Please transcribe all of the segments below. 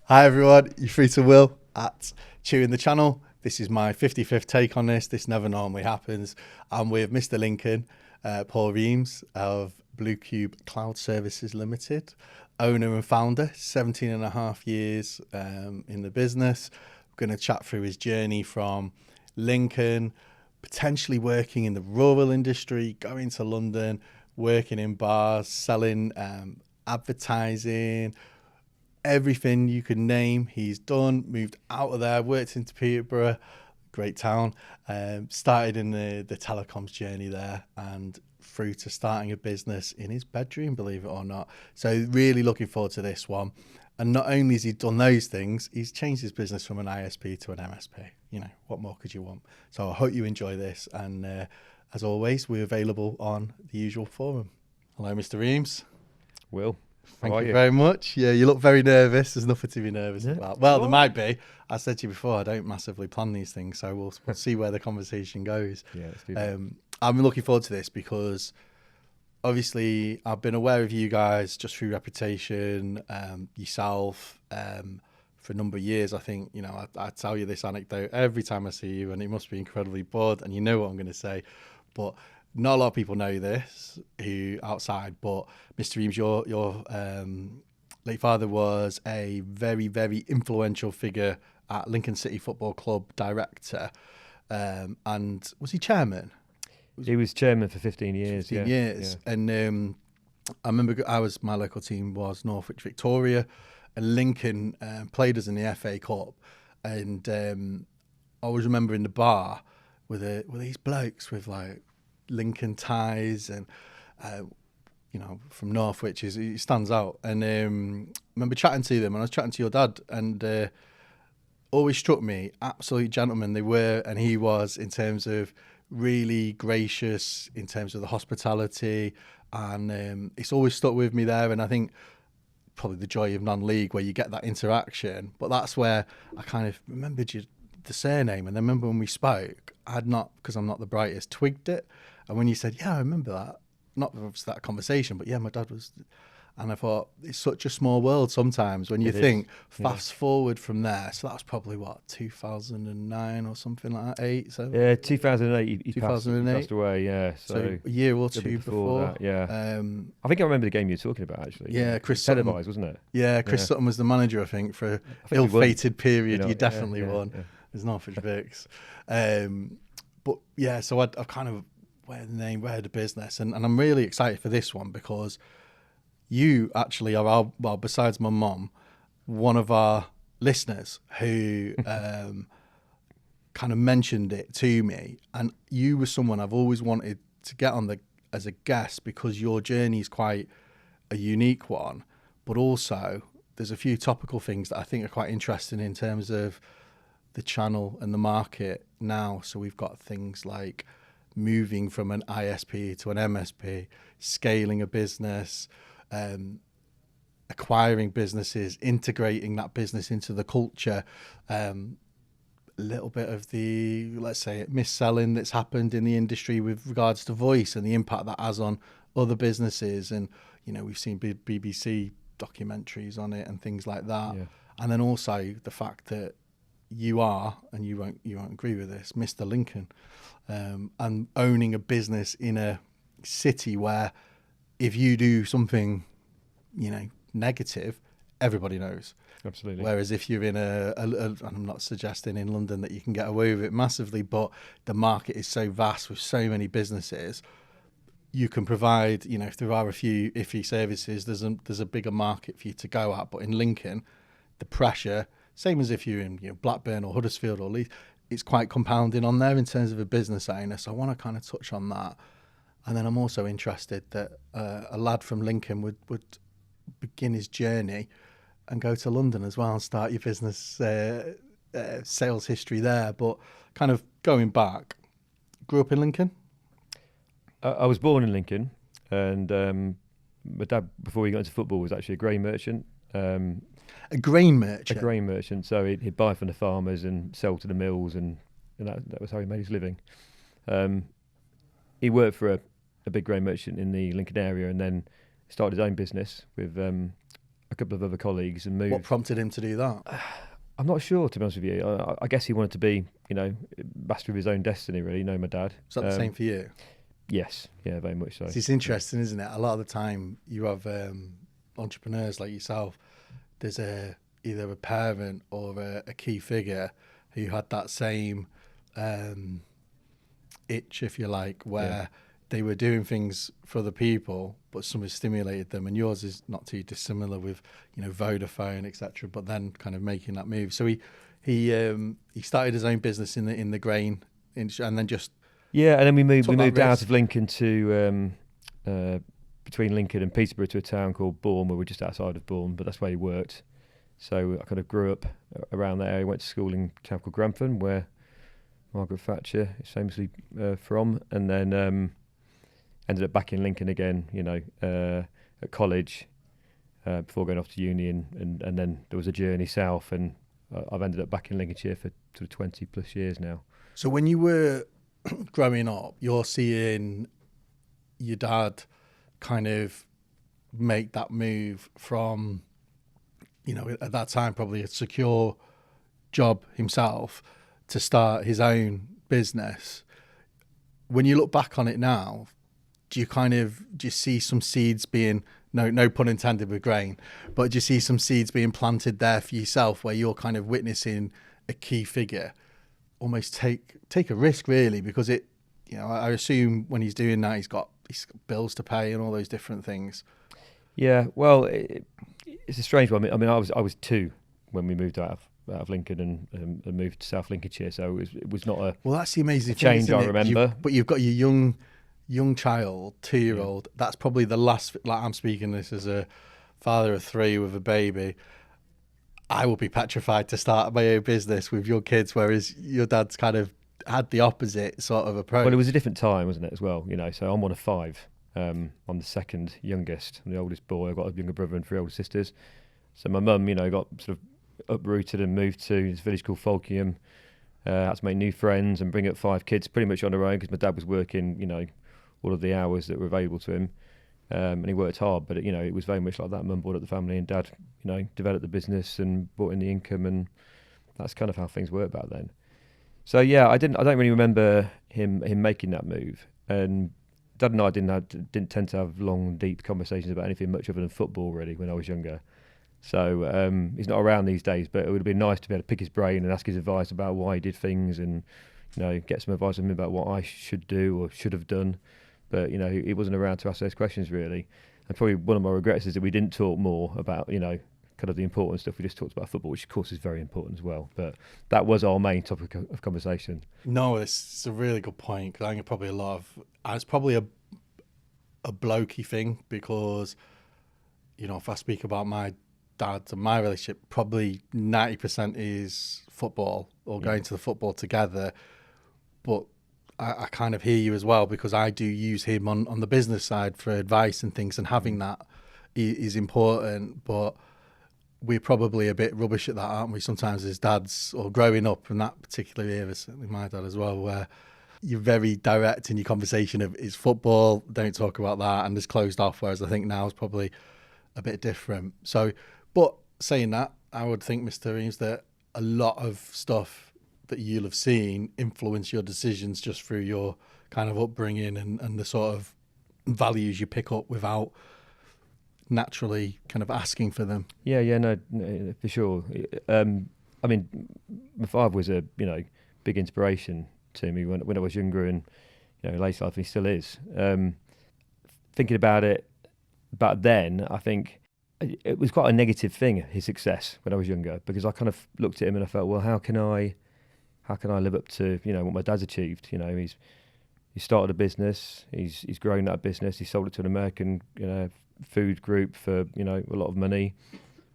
Hi everyone, you're free to Will at Chewing the Channel. This is my 55th take on this. This never normally happens. I'm with Mr. Lincoln, Paul Reames of Bluecube Cloud Services Limited, owner and founder, 17 and a half years in the business. We're going to chat through his journey from Lincoln, potentially working in the rural industry, going to London, working in bars, selling advertising, everything you could name he's done. Moved out of there, worked into Peterborough, great town, started in the telecoms journey there and through to starting a business in his bedroom, believe it or not. So really looking forward to this one. And not only has he done those things, he's changed his business from an ISP to an MSP. You know, what more could you want? So I hope you enjoy this. And as always, we're available on the usual forum. Hello, Mr. Reames. Will. Thank you very much. Yeah, you look very nervous. There's nothing to be nervous about. Well, there might be. I said to you before, I don't massively plan these things, so we'll see where the conversation goes. Yeah, let's do that. I'm looking forward to this because obviously I've been aware of you guys just through reputation, yourself, for a number of years. I think, you know, I tell you this anecdote every time I see you, and it must be incredibly bored, and you know what I'm going to say, but not a lot of people know this who outside, but Mr. Reames, your late father was a very, very influential figure at Lincoln City Football Club, director, and was he chairman? He was chairman for 15 years. 15 years. Yeah. And I remember my local team was Northwich Victoria, and Lincoln played us in the FA Cup. And I always remember in the bar with these blokes with like Lincoln ties and, you know, from Northwich, he stands out. And I remember chatting to them, and I was chatting to your dad, and always struck me, absolute gentlemen they were, and he was, in terms of really gracious in terms of the hospitality, and it's always stuck with me there. And I think probably the joy of non-league where you get that interaction, but that's where I kind of remembered the surname, and I remember when we spoke, I had not, because I'm not the brightest, twigged it, and when you said, yeah, I remember that, not obviously that conversation, but yeah, my dad was. And I thought, it's such a small world sometimes when you think fast forward from there. So that was probably, 2009 or something like that, 8? So yeah, 2008, he 2008. passed away, yeah. So a year or two before that, yeah. I think I remember the game you were talking about, actually. Yeah, Chris Sutton. Televised, wasn't it? Yeah, Chris Sutton was the manager, I think, for an ill-fated period. You definitely won. Yeah. There's Northwich Vicks. But yeah, so I've kind of wear the business. And I'm really excited for this one because you actually are besides my mom, one of our listeners who kind of mentioned it to me, and you were someone I've always wanted to get on as a guest because your journey is quite a unique one, but also there's a few topical things that I think are quite interesting in terms of the channel and the market now. So we've got things like moving from an ISP to an MSP, scaling a business, acquiring businesses, integrating that business into the culture, a little bit of the, let's say, mis-selling that's happened in the industry with regards to voice and the impact that has on other businesses. And, you know, we've seen BBC documentaries on it and things like that. Yeah. And then also the fact that you are, and you won't agree with this, Mr. Lincoln, and owning a business in a city where if you do something, you know, negative, everybody knows. Absolutely. Whereas if you're in and I'm not suggesting in London that you can get away with it massively, but the market is so vast with so many businesses, you can provide, you know, if there are a few iffy services, there's a bigger market for you to go at. But in Lincoln, the pressure, same as if you're in, you know, Blackburn or Huddersfield or Leeds, it's quite compounding on there in terms of a business owner. So I want to kind of touch on that. And then I'm also interested that a lad from Lincoln would begin his journey and go to London as well and start your business sales history there. But kind of going back, grew up in Lincoln? I was born in Lincoln, and my dad, before he got into football, was actually a grain merchant. A grain merchant? A grain merchant. So he'd buy from the farmers and sell to the mills, and that was how he made his living. He worked for a big grain merchant in the Lincoln area, and then started his own business with a a couple of other colleagues and moved. What prompted him to do that? I'm not sure, to be honest with you. I guess he wanted to be, master of his own destiny, really. My dad. Is that the same for you? Yes, yeah, very much so. It's interesting, isn't it? A lot of the time you have entrepreneurs like yourself, there's either a parent or a key figure who had that same itch, if you like, where they were doing things for other people, but something stimulated them. And yours is not too dissimilar with, Vodafone, etc. But then kind of making that move. So he started his own business in the grain industry, and then just and then we moved out of Lincoln to between Lincoln and Peterborough to a town called Bourne, where we're just outside of Bourne, but that's where he worked. So I kind of grew up around that area. Went to school in a town called Grantham, where Margaret Thatcher is famously from, and then ended up back in Lincoln again, at college before going off to uni, and then there was a journey south, and I've ended up back in Lincolnshire for sort of 20 plus years now. So when you were growing up, you're seeing your dad kind of make that move from, at that time probably a secure job himself to start his own business. When you look back on it now, do you see some seeds being, no pun intended with grain, but do you see some seeds being planted there for yourself where you're kind of witnessing a key figure almost take a risk, really? Because I assume when he's doing that, he's got bills to pay and all those different things. Yeah, well, it's a strange one. I mean, I was 2 when we moved out of Lincoln and moved to South Lincolnshire, so it was not a that's the amazing change. Thing, I remember. But you've got your young child, 2-year-old. That's probably the last. Like, I'm speaking this as a father of 3 with a baby. I would be petrified to start my own business with your kids, whereas your dad's kind of had the opposite sort of approach. Well, it was a different time, wasn't it, as well? So I'm one of 5. I'm the second youngest. I'm the oldest boy. I've got a younger brother and 3 older sisters. So my mum, got sort of uprooted and moved to this village called Folkingham. Had to make new friends and bring up 5 kids pretty much on her own, because my dad was working, all of the hours that were available to him. And he worked hard, but it was very much like that. Mum brought up the family, and Dad, developed the business and brought in the income, and that's kind of how things worked back then. So I don't really remember him making that move. And Dad and I didn't tend to have long, deep conversations about anything much other than football, really, when I was younger. So he's not around these days, but it would have been nice to be able to pick his brain and ask his advice about why he did things, and get some advice from him about what I should do or should have done. But he wasn't around to ask those questions, really. And probably one of my regrets is that we didn't talk more about kind of the important stuff. We just talked about football, which of course is very important as well. But that was our main topic of conversation. No, it's a really good point, because I think it's probably a blokey thing, because if I speak about my dad and my relationship, probably 90% is football or going to the football together. But I kind of hear you as well, because I do use him on the business side for advice and things, and having that is important. But we're probably a bit rubbish at that, aren't we, sometimes as dads, or growing up in that particular era, certainly my dad as well, where you're very direct in your conversation of, is football, don't talk about that, and it's closed off, whereas I think now is probably a bit different. So, but saying that, I would think, Mr. Reames, that a lot of stuff that you'll have seen influence your decisions just through your kind of upbringing and the sort of values you pick up without naturally kind of asking for them. No, for sure. I mean, my father was a big inspiration to me when I was younger, and later life he still is. Thinking about it back then, I think it was quite a negative thing, his success, when I was younger, because I kind of looked at him and I felt, well, how can I live up to what my dad's achieved? He started a business, he's grown that business, he sold it to an American food group for a lot of money,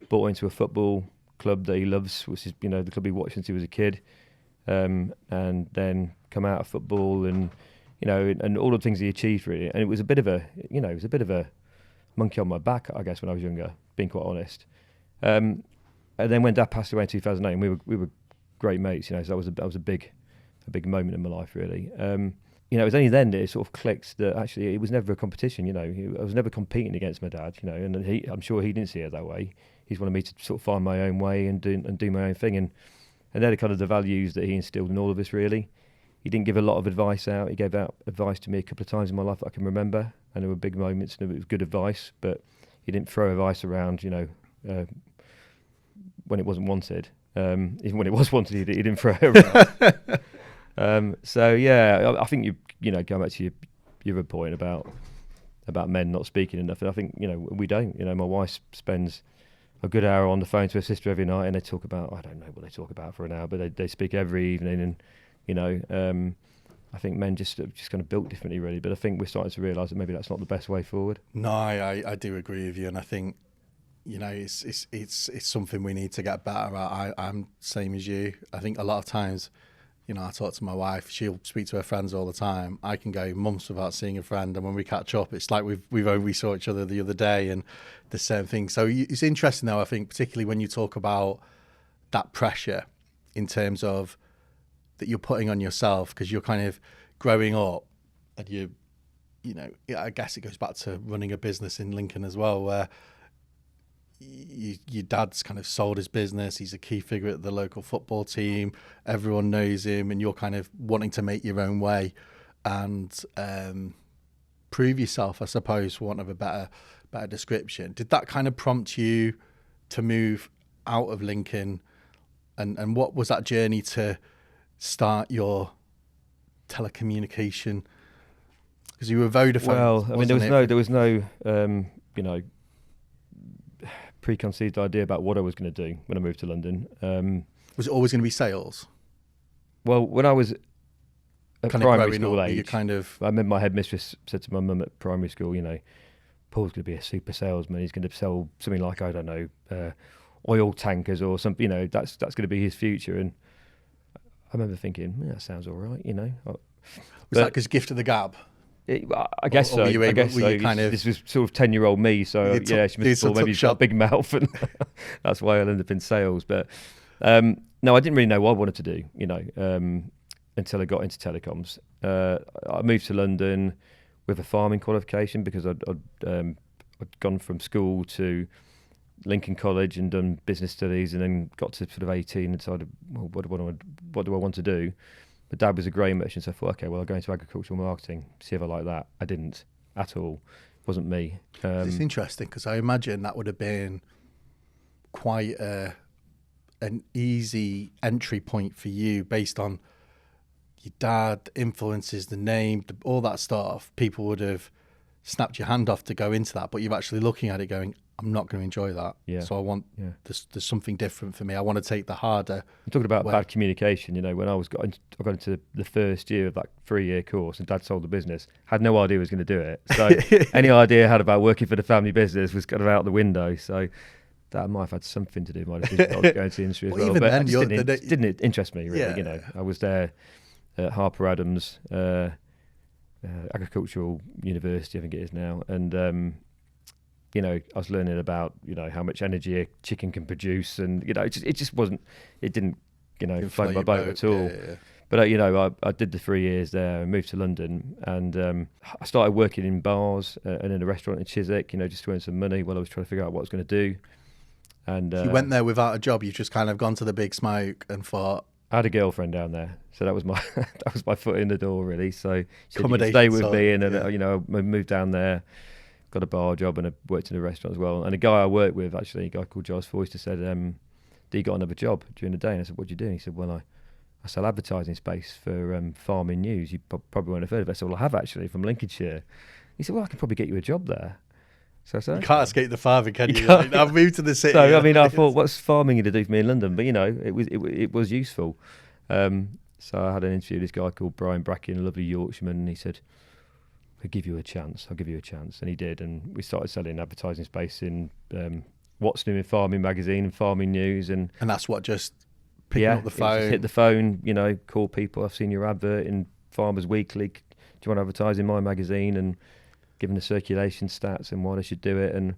bought into a football club that he loves, which is the club he watched since he was a kid, and then come out of football and and all the things he achieved, really. And it was a bit of a monkey on my back, I guess, when I was younger, being quite honest. And then when Dad passed away in 2008, we were great mates, so that was a big moment in my life, really. it was only then that it sort of clicked that actually it was never a competition. I was never competing against my dad. And I'm sure he didn't see it that way. He just wanted me to sort of find my own way and do my own thing. And they're the kind of the values that he instilled in all of us, really. He didn't give a lot of advice out. He gave out advice to me a couple of times in my life that I can remember, and there were big moments and it was good advice, but he didn't throw advice around, when it wasn't wanted. Even when it was wanted, he didn't throw it around. So yeah, I think going back to your other point about men not speaking enough, I think we don't. My wife spends a good hour on the phone to her sister every night, and they talk about, I don't know what they talk about for an hour, but they speak every evening, and I think men just kind of built differently, really. But I think we're starting to realise that maybe that's not the best way forward. No, I do agree with you, and I think it's something we need to get better at. I'm same as you. I think a lot of times, I talk to my wife. She'll speak to her friends all the time. I can go months without seeing a friend, and when we catch up, it's like we saw each other the other day, and the same thing. So it's interesting, though. I think particularly when you talk about that pressure in terms of that you're putting on yourself because you're kind of growing up, and I guess it goes back to running a business in Lincoln as well, where your dad's kind of sold his business. He's a key figure at the local football team. Everyone knows him, and you're kind of wanting to make your own way and prove yourself, I suppose, for want of a better description. Did that kind of prompt you to move out of Lincoln, and what was that journey to start your telecommunication? Because you were Vodafone. Well, I mean, there was no preconceived idea about what I was going to do when I moved to London. Was it always going to be sales? Well, when I was at primary school age, I remember my headmistress said to my mum at primary school, Paul's going to be a super salesman. He's going to sell something like, I don't know, oil tankers or something. That's going to be his future. And I remember thinking, that sounds all right. Was that because gift of the gab? I guess so. This was sort of 10-year-old me, so she must have thought maybe he's got a big mouth, and that's why I ended up in sales. But no, I didn't really know what I wanted to do, until I got into telecoms. I moved to London with a farming qualification because I'd gone from school to Lincoln College and done business studies, and then got to sort of 18 and decided, well, what do I want to do? My dad was a grain merchant, so I thought, okay, well, I'll go into agricultural marketing, see if I like that. I didn't at all. It wasn't me. It's interesting because I imagine that would have been quite an easy entry point for you based on your dad, influences, the name, all that stuff. People would have snapped your hand off to go into that, but you're actually looking at it going, I'm not going to enjoy that. Yeah. So I want, there's something different for me. I want to take the harder. I'm talking about bad communication. When I got into the first year of that 3-year course, and Dad sold the business, had no idea he was going to do it. So any idea I had about working for the family business was kind of out the window. So that might have had something to do with my decision to go into the industry as well. Even but then, it didn't interest me really. I was there at Harper Adams Agricultural University, I think it is now, and I was learning about how much energy a chicken can produce, and it just wasn't, it didn't float my boat at all. Yeah. But I did the 3 years there and moved to London, and I started working in bars and in a restaurant in Chiswick, just to earn some money while I was trying to figure out what I was going to do. And you went there without a job. You just kind of gone to the big smoke and thought. I had a girlfriend down there, so that was my foot in the door really. So she said, stay with me, and I moved down there, got a bar job, and I worked in a restaurant as well. And a guy I worked with, actually, a guy called Giles Foyster, said, "Do you got another job during the day?" And I said, "What do you do?" And he said, "Well, I sell advertising space for farming news. You probably won't have heard of it." I said, "Well, I have actually, from Lincolnshire." He said, "Well, I can probably get you a job there." So I said, you can't escape the farming, can you? I've moved to the city. So I thought, what's farming going to do for me in London? But it was useful. So I had an interview with this guy called Brian Bracken, a lovely Yorkshireman, and he said, I'll give you a chance. And he did, and we started selling advertising space in What's New in Farming magazine and farming news, and that's what, just picking up the phone, hit the phone, call people. I've seen your advert in Farmers Weekly. Do you want to advertise in my magazine? And giving the circulation stats and why they should do it. And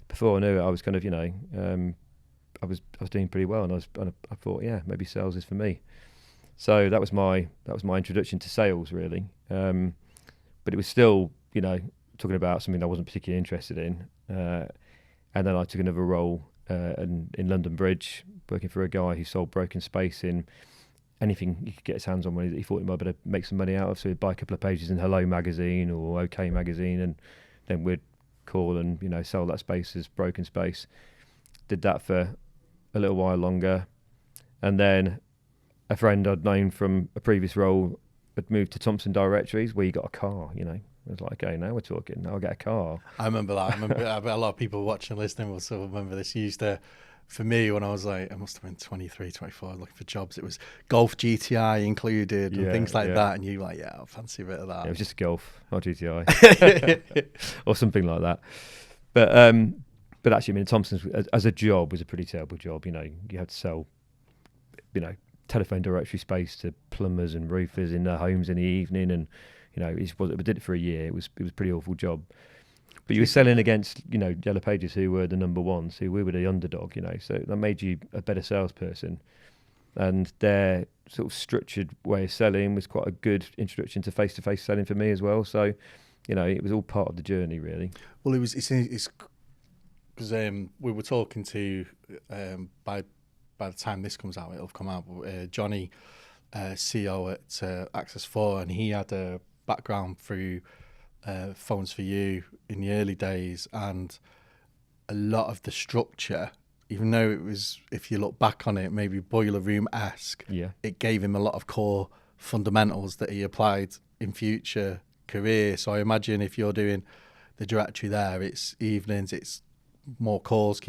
before I knew it, I was kind of, I was doing pretty well, and I thought, maybe sales is for me. So that was my introduction to sales, really. But it was still, talking about something I wasn't particularly interested in. And then I took another role in London Bridge, working for a guy who sold broken space in anything he could get his hands on when he thought he might be able to make some money out of. So he'd buy a couple of pages in Hello magazine or OK magazine, and then we'd call and sell that space as broken space. Did that for a little while longer, and then a friend I'd known from a previous role had moved to Thompson Directories, where you got a car. I was like, okay, now we're talking. I'll get a car. I remember that. A lot of people watching and listening will still remember this. For me, when I was like, I must have been 23, 24, looking for jobs, it was Golf GTI included and things like that. And you were like, I'll fancy a bit of that. Yeah, it was just a Golf, not GTI. Or something like that. But actually, Thompson's as a job was a pretty terrible job. You had to sell, telephone directory space to plumbers and roofers in their homes in the evening, and we did it for a year. It was a pretty awful job. But you were selling against Yellow Pages, who were the number ones, who we were the underdog. So that made you a better salesperson. And their sort of structured way of selling was quite a good introduction to face-to-face selling for me as well. So it was all part of the journey, really. Well, it's because we were talking to by the time this comes out, it'll have come out. Johnny, CEO at Access 4, and he had a background through Phones for You in the early days, and a lot of the structure, even though it was, if you look back on it, maybe boiler room-esque, it gave him a lot of core fundamentals that he applied in future career. So I imagine if you're doing the directory there, it's evenings, it's more calls,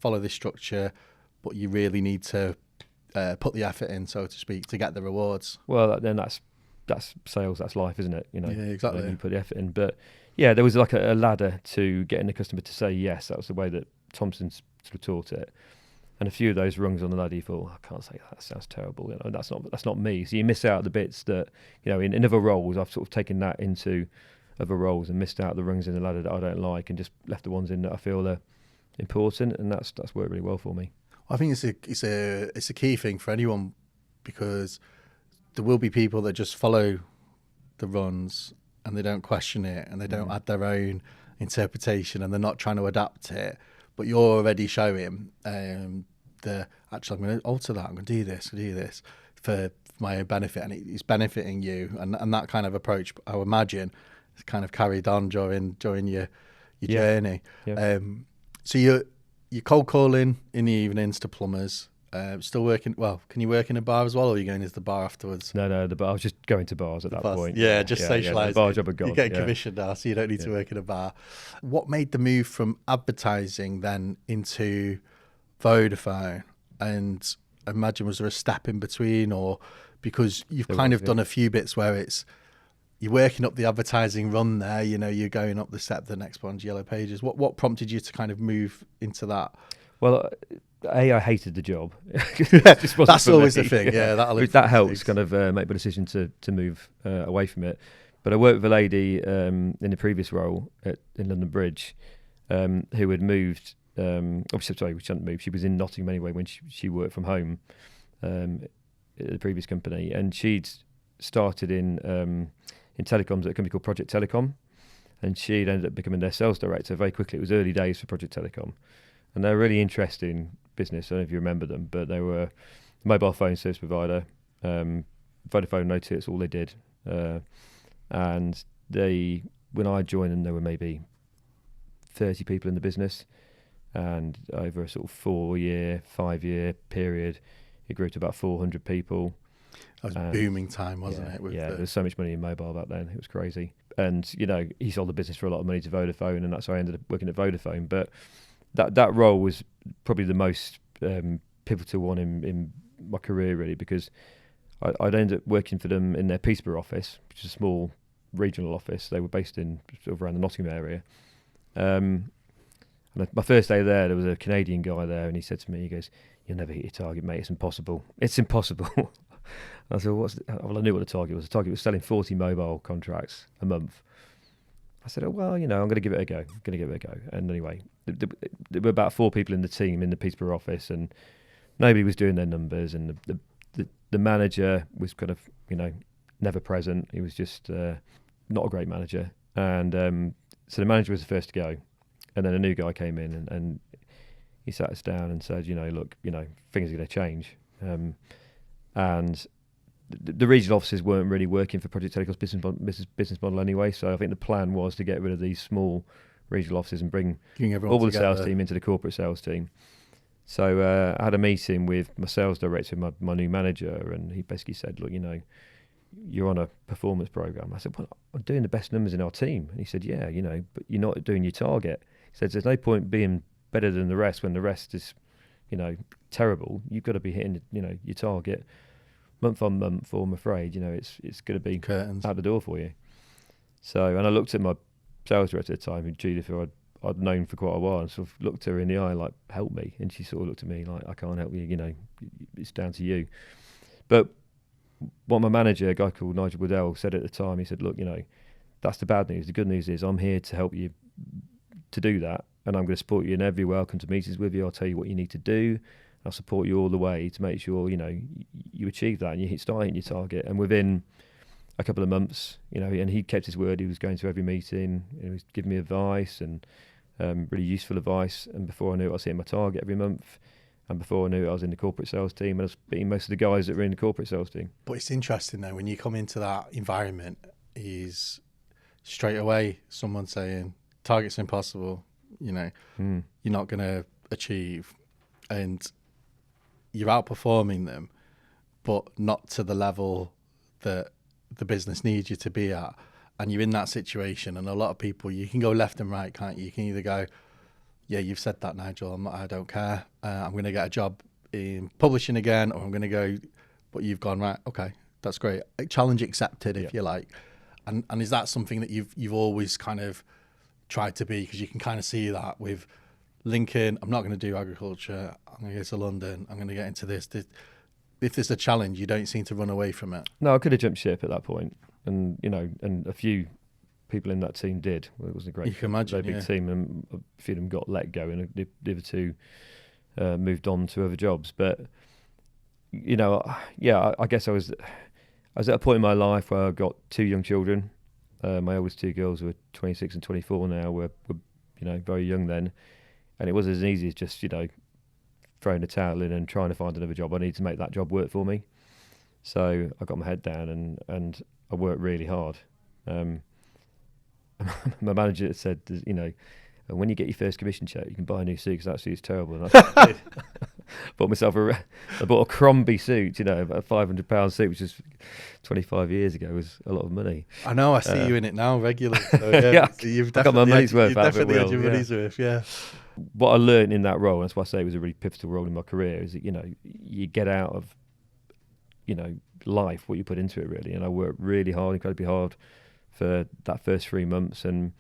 follow this structure, but you really need to put the effort in, so to speak, to get the rewards. Well, then that's sales, that's life, isn't it? Yeah, exactly. You put the effort in. But yeah, there was like a ladder to getting the customer to say yes. That was the way that Thompson's sort of taught it. And a few of those rungs on the ladder, you thought, I can't say that sounds terrible. That's not me. So you miss out the bits that, in other roles, I've sort of taken that into other roles and missed out the rungs in the ladder that I don't like, and just left the ones in that I feel are important, and that's worked really well for me. I think it's a key thing for anyone, because there will be people that just follow the runs and they don't question it and they don't add their own interpretation and they're not trying to adapt it. But you're already showing I'm going to alter that, I'm going to do this for my own benefit, and it's benefiting you. And that kind of approach, I would imagine, is kind of carried on during your journey. Yeah. So you're cold calling in the evenings to plumbers. Still working. Well, can you work in a bar as well, or are you going into the bar afterwards? No, the bar. I was just going to bars at that point. Yeah, just socialising. The bar job had gone. You get commission now, so you don't need to work in a bar. What made the move from advertising then into Vodafone? And I imagine, was there a step in between, or because you've done a few bits where you're working up the advertising run there, you're going up the step, the next one's Yellow Pages. What prompted you to kind of move into that? Well, I hated the job. That's always the thing. Yeah, that helps kind of make the decision to move away from it. But I worked with a lady in the previous role in London Bridge who had moved. She hadn't moved. She was in Nottingham anyway when she worked from home at the previous company, and she'd started in telecoms at a company called Project Telecom, and she'd ended up becoming their sales director very quickly. It was early days for Project Telecom. And they're a really interesting business. I don't know if you remember them, but they were a mobile phone service provider. Vodafone Notice, all they did. And when I joined them, there were maybe 30 people in the business. And over a sort of 5-year period, it grew to about 400 people. That was booming time, wasn't it? There was so much money in mobile back then. It was crazy. And, he sold the business for a lot of money to Vodafone, and that's how I ended up working at Vodafone. But that role was probably the most pivotal one in my career, really, because I'd ended up working for them in their Peterborough office, which is a small regional office. They were based in sort of around the Nottingham area. And my first day there was a Canadian guy there, and he said to me, he goes, "You'll never hit your target, mate. It's impossible. It's impossible." I said, I knew what the target was. The target was selling 40 mobile contracts a month. I said, I'm going to give it a go. And anyway, there were about 4 people in the team in the Peterborough office, and nobody was doing their numbers, and the the manager was kind of, never present. He was just not a great manager. And so the manager was the first to go. And then a new guy came in and he sat us down and said, look, things are going to change. And the regional offices weren't really working for Project Telecom's business model anyway. So I think the plan was to get rid of these small regional offices and bring all the sales team into the corporate sales team. So I had a meeting with my sales director, my new manager, and he basically said, look, you're on a performance program. I said, well, I'm doing the best numbers in our team. And he said, yeah, but you're not doing your target. He said, there's no point being better than the rest when the rest is, terrible. You've got to be hitting, your target month on month, or I'm afraid, it's going to be curtains out the door for you. So, and I looked at my sales director at the time, Judith, who I'd known for quite a while, and sort of looked her in the eye like, help me. And she sort of looked at me like, I can't help you, it's down to you. But what my manager, a guy called Nigel Woodell, said at the time, he said, look, that's the bad news. The good news is I'm here to help you to do that, and I'm going to support you in every way. I'll come to meetings with you. I'll tell you what you need to do. I'll support you all the way to make sure, you achieve that and you start hitting your target. And within a couple of months, and he kept his word. He was going to every meeting. He was giving me advice and really useful advice. And before I knew it, I was hitting my target every month. And before I knew it, I was in the corporate sales team, and I was beating most of the guys that were in the corporate sales team. But it's interesting though, when you come into that environment, is straight away someone saying, target's impossible, you're not going to achieve, and you're outperforming them, but not to the level that the business needs you to be at. And you're in that situation, and a lot of people, you can go left and right, can't you? You can either go, yeah, you've said that, Nigel, I don't care. I'm going to get a job in publishing again, or I'm going to go, but you've gone, right, okay, that's great. Challenge accepted, if you like. And is that something that you've always kind of tried to be? Because you can kind of see that with Lincoln, I'm not going to do agriculture, I'm going to go to London, I'm going to get into this. If there's a challenge, you don't seem to run away from it. No, I could have jumped ship at that point. And, and a few people in that team did. Well, it was a great, you can imagine, big team, and a few of them got let go, and the other two moved on to other jobs. But, I guess I was at a point in my life where I got two young children. My oldest two girls were 26 and 24 now, were very young then. And it wasn't as easy as just, throwing the towel in and trying to find another job. I needed to make that job work for me. So I got my head down and I worked really hard. My manager said, when you get your first commission check, you can buy a new suit, because that suit's terrible. And I did. I bought a Crombie suit, a £500 suit, which is 25 years ago, was a lot of money. I know, I see you in it now regularly. So yeah, so you've got my money's worth. You've definitely had your money's worth, yeah. What I learned in that role, and that's why I say it was a really pivotal role in my career, is that, you get out of, life what you put into it, really. And I worked really hard, incredibly hard, for that first 3 months, and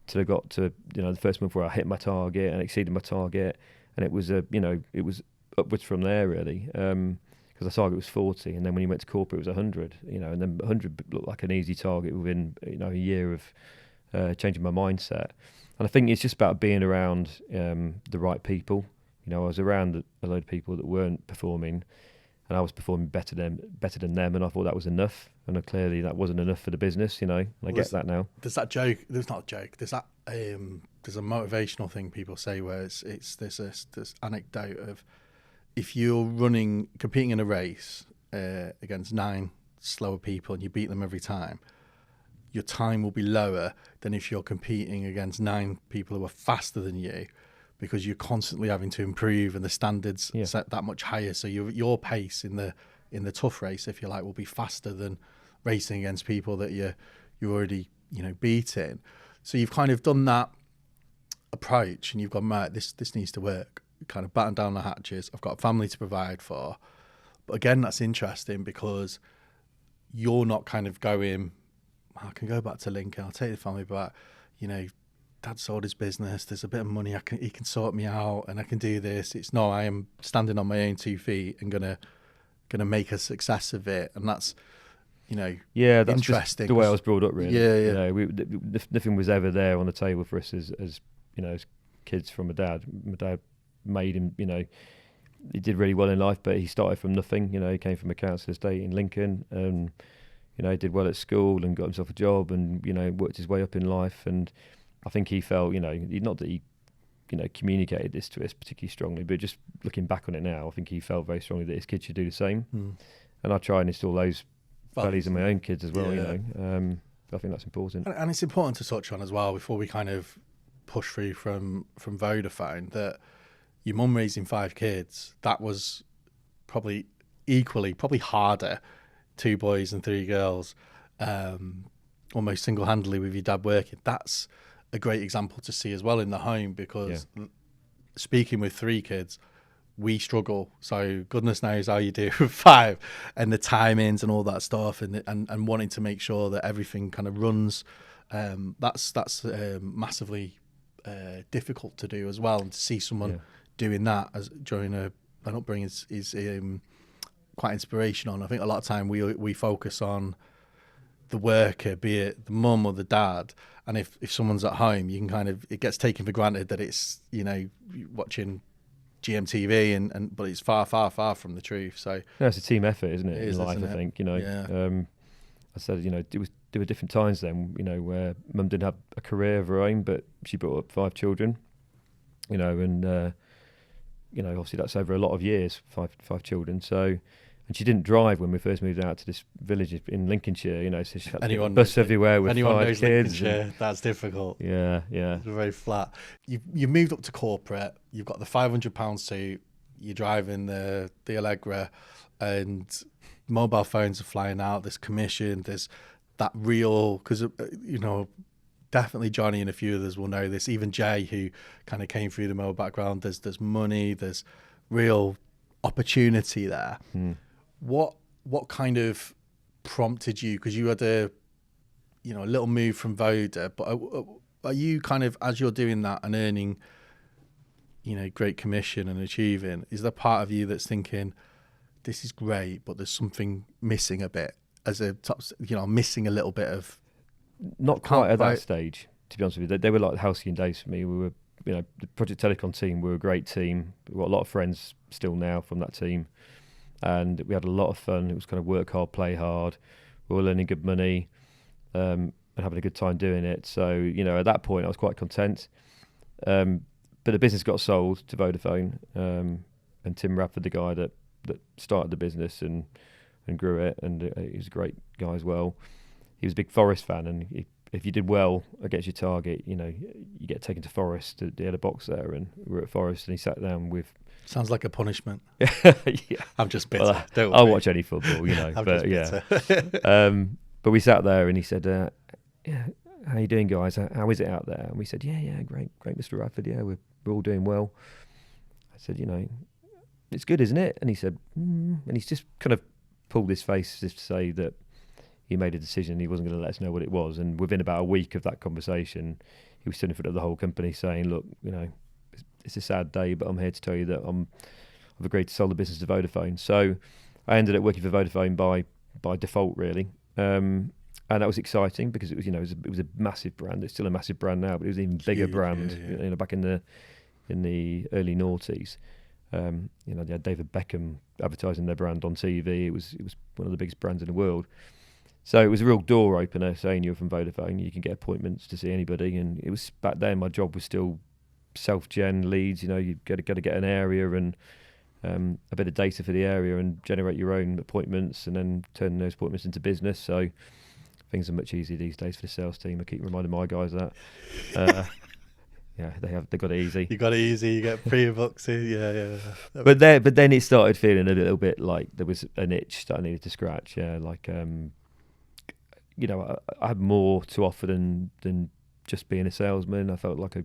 till I got to the first month where I hit my target and exceeded my target, and it was it was upwards from there, really, because the target was 40, and then when you went to corporate it was 100, and then 100 looked like an easy target within a year of changing my mindset. And I think it's just about being around the right people. I was around a load of people that weren't performing, and I was performing better than them, and I thought that was enough. And clearly that wasn't enough for the business, I get that now. There's that joke. There's not a joke. There's that. There's a motivational thing people say where it's this anecdote of, if you're competing in a race against 9 slower people and you beat them every time, your time will be lower than if you're competing against 9 people who are faster than you, because you're constantly having to improve and the standards set that much higher. So your pace in the tough race, if you like, will be faster than racing against people that you're already beating. So you've kind of done that approach, and you've gone, right, this needs to work. Kind of batten down the hatches. I've got a family to provide for. But again, that's interesting, because you're not kind of going, I can go back to Lincoln, I'll take the family back, Dad sold his business, there's a bit of money, he can sort me out and I can do this. It's no, I am standing on my own 2 feet and gonna make a success of it. And that's that's interesting. The way I was brought up, really. Yeah. Nothing was ever there on the table for us as kids from my dad. My dad made him, he did really well in life, but he started from nothing. You know, he came from a council estate in Lincoln, and you know, he did well at school and got himself a job, and you know, worked his way up in life. And I think he felt, you know, not that he, you know, communicated this to us particularly strongly, but just looking back on it now, I think he felt very strongly that his kids should do the same. And I try and install those values in my own kids as well. You know, I think that's important. And it's important to touch on as well before we kind of push through from Vodafone, that your mum raising 5 kids, that was probably harder, 2 boys and 3 girls, almost single-handedly with your dad working. That's a great example to see as well in the home, because speaking with 3 kids, we struggle. So goodness knows how you do with 5, and the timings and all that stuff, and wanting to make sure that everything kind of runs. That's massively difficult to do as well, and to see someone doing that as during an upbringing is quite inspirational. And I think a lot of time we focus on the worker, be it the mum or the dad, and if someone's at home, you can kind of, it gets taken for granted that it's, you know, watching GMTV, and but it's far from the truth. So it's a team effort, isn't it? In life, isn't I it? think, you know. I said, you know, there were different times then, you know, where mum didn't have a career of her own, but she brought up 5 children, you know, and you know, obviously that's over a lot of years, 5 children. So, and she didn't drive when we first moved out to this village in Lincolnshire, you know, so she had to get bus everywhere with 5 kids. That's difficult. Yeah. It's very flat. You moved up to corporate, you've got the £500 suit, you're driving the Allegra, and mobile phones are flying out, there's commission, there's that real, because, you know, definitely Johnny and a few others will know this, even Jay, who kind of came through the mobile background, there's money, there's real opportunity there. What kind of prompted you, because you had a little move from Voda, but are you kind of, as you're doing that and earning, you know, great commission and achieving, is there part of you that's thinking, this is great, but there's something missing a bit, as a top, you know, missing a little bit of... Not quite at that stage, to be honest with you. They were like the halcyon days for me. We were, you know, the Project Telecom team were a great team. We've got a lot of friends still now from that team, and we had a lot of fun. It was kind of work hard, play hard. We were earning good money, and having a good time doing it. So, you know, at that point I was quite content. But the business got sold to Vodafone, and Tim Radford, the guy that started the business and grew it, and he was a great guy as well. He was a big Forest fan, and if you did well against your target, you know, you get taken to Forest. They had a box there, and we were at Forest, and he sat down with... Sounds like a punishment. Yeah. I'm just bitter. Well, I'll watch any football, you know. But yeah. But we sat there, and he said, "Yeah, how you doing, guys? How is it out there?" And we said, "Yeah, great, Mr. Radford. Yeah, we're all doing well." I said, "You know, it's good, isn't it?" And he said, and he's just kind of pulled his face as if to say that he made a decision, he wasn't going to let us know what it was. And within about a week of that conversation, he was stood in front of the whole company saying, "Look, you know, it's a sad day, but I'm here to tell you that I've agreed to sell the business to Vodafone." So I ended up working for Vodafone by default, really. And that was exciting because it was, you know, it was a massive brand. It's still a massive brand now, but it was an even bigger brand. You know, back in the early noughties. You know, they had David Beckham advertising their brand on TV. It was one of the biggest brands in the world. So it was a real door opener, saying you're from Vodafone, you can get appointments to see anybody. And it was, back then, my job was still self-gen leads. You know, you've got to get an area and a bit of data for the area and generate your own appointments and then turn those appointments into business. So things are much easier these days for the sales team. I keep reminding my guys that. Yeah, they got it easy. You got it easy. You get pre-books. Yeah. But then it started feeling a little bit like there was an itch that I needed to scratch. Yeah, like you know, I had more to offer than just being a salesman. I felt like I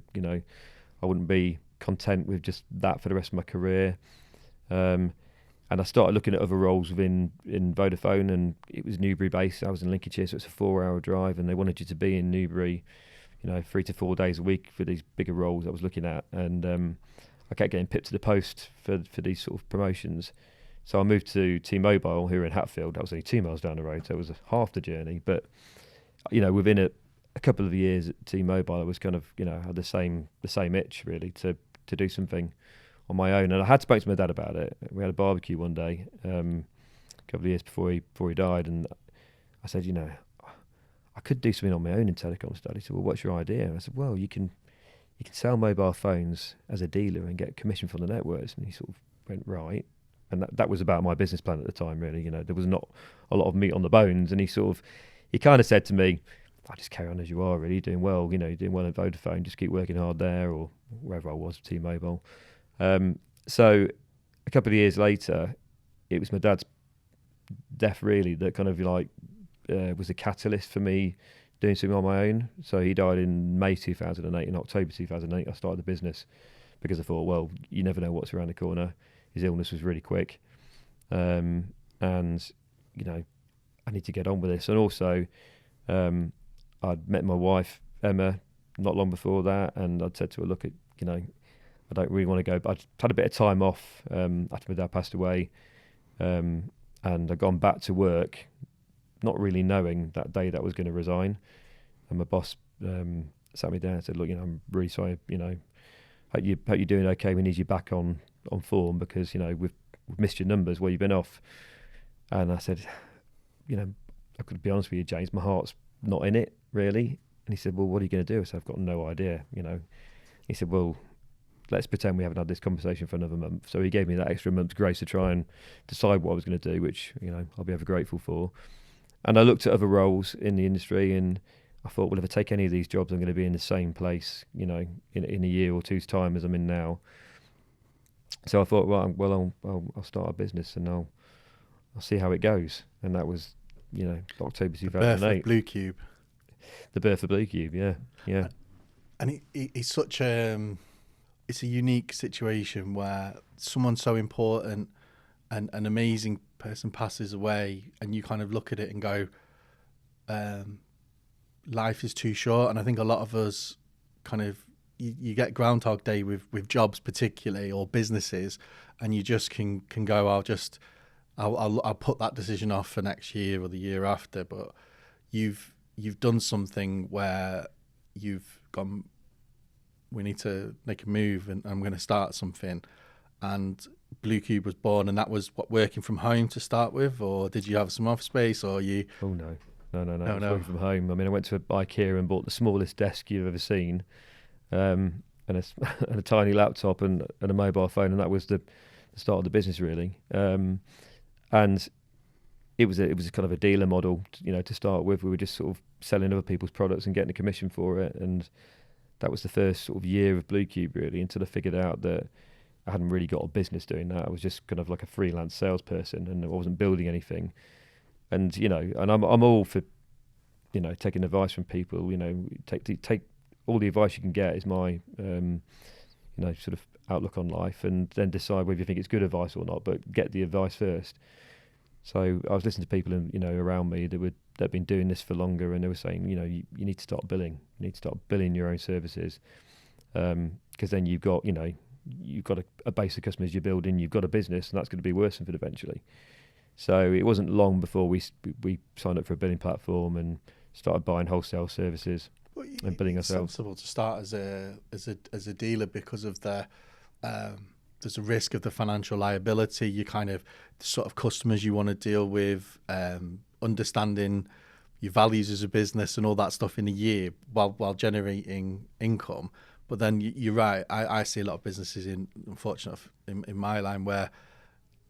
wouldn't be content with just that for the rest of my career. And I started looking at other roles in Vodafone, and it was Newbury based. I was in Lincolnshire, so it's a 4-hour drive, and they wanted you to be in Newbury, you know, 3 to 4 days a week for these bigger roles I was looking at. And I kept getting pipped to the post for these sort of promotions. So I moved to T-Mobile here in Hatfield. That was only 2 miles down the road, so it was half the journey. But, you know, within a couple of years at T-Mobile, I was kind of, you know, had the same itch really to do something on my own. And I had spoken to my dad about it. We had a barbecue one day, a couple of years before he died, and I said, you know, I could do something on my own in telecoms. Dad, he said, well, what's your idea? And I said, well, you can sell mobile phones as a dealer and get commission from the networks. And he sort of went, right. And that was about my business plan at the time, really. You know, there was not a lot of meat on the bones. And he kind of said to me, I'll just carry on as you are, really. You're doing well, you know, you're doing well at Vodafone, just keep working hard there, or wherever I was, T-Mobile. So a couple of years later, it was my dad's death, really, that kind of like was a catalyst for me doing something on my own. So he died in May 2008. In October 2008, I started the business because I thought, well, you never know what's around the corner. His illness was really quick. And, you know, I need to get on with this. And also, I'd met my wife, Emma, not long before that. And I'd said to her, look, you know, I don't really want to go. But I'd had a bit of time off after my dad passed away. And I'd gone back to work, not really knowing that day that I was going to resign. And my boss sat me down and said, look, you know, I'm really sorry, you know, hope you're doing okay. We need you back on form because, you know, we've missed your numbers while you've been off. And I said, you know, I could be honest with you, James, my heart's not in it, really. And he said, well, what are you going to do? I said, I've got no idea, you know. He said, well, let's pretend we haven't had this conversation for another month. So he gave me that extra month's grace to try and decide what I was going to do, which, you know, I'll be ever grateful for. And I looked at other roles in the industry and I thought, well, if I take any of these jobs, I'm going to be in the same place, you know, in a year or two's time as I'm in now. So I thought, well, I'll start a business and I'll see how it goes. And that was, you know, October 2008. Bluecube. The birth of Bluecube, yeah. And it's such it's a unique situation where someone so important and an amazing person passes away, and you kind of look at it and go, life is too short. And I think a lot of us kind of, you get Groundhog Day with jobs particularly, or businesses, and you just can go, I'll put that decision off for next year or the year after. But you've done something where you've gone, we need to make a move and I'm going to start something. And Bluecube was born, and that was what, working from home to start with, or did you have some office space, or you? Oh no. I was working from home. I mean, I went to IKEA and bought the smallest desk you've ever seen, and a tiny laptop and a mobile phone, and that was the start of the business, really. And it was a kind of a dealer model, you know, to start with. We were just sort of selling other people's products and getting a commission for it, and that was the first sort of year of Bluecube, really, until I figured out that I hadn't really got a business doing that. I was just kind of like a freelance salesperson, and I wasn't building anything. And, you know, and I'm all for, you know, taking advice from people. You know, take all the advice you can get is my, you know, sort of outlook on life, and then decide whether you think it's good advice or not. But get the advice first. So I was listening to people, you know, around me that'd been doing this for longer, and they were saying, you know, you need to start billing. You need to start billing your own services, because then you've got a base of customers you're building. You've got a business, and that's going to be worse than it eventually. So it wasn't long before we signed up for a billing platform and started buying wholesale services and billing ourselves. It's sensible to start as a dealer because of there's a risk of the financial liability. You kind of the sort of customers you want to deal with, understanding your values as a business and all that stuff in a year while generating income. But then you're right. I see a lot of businesses unfortunately in my line where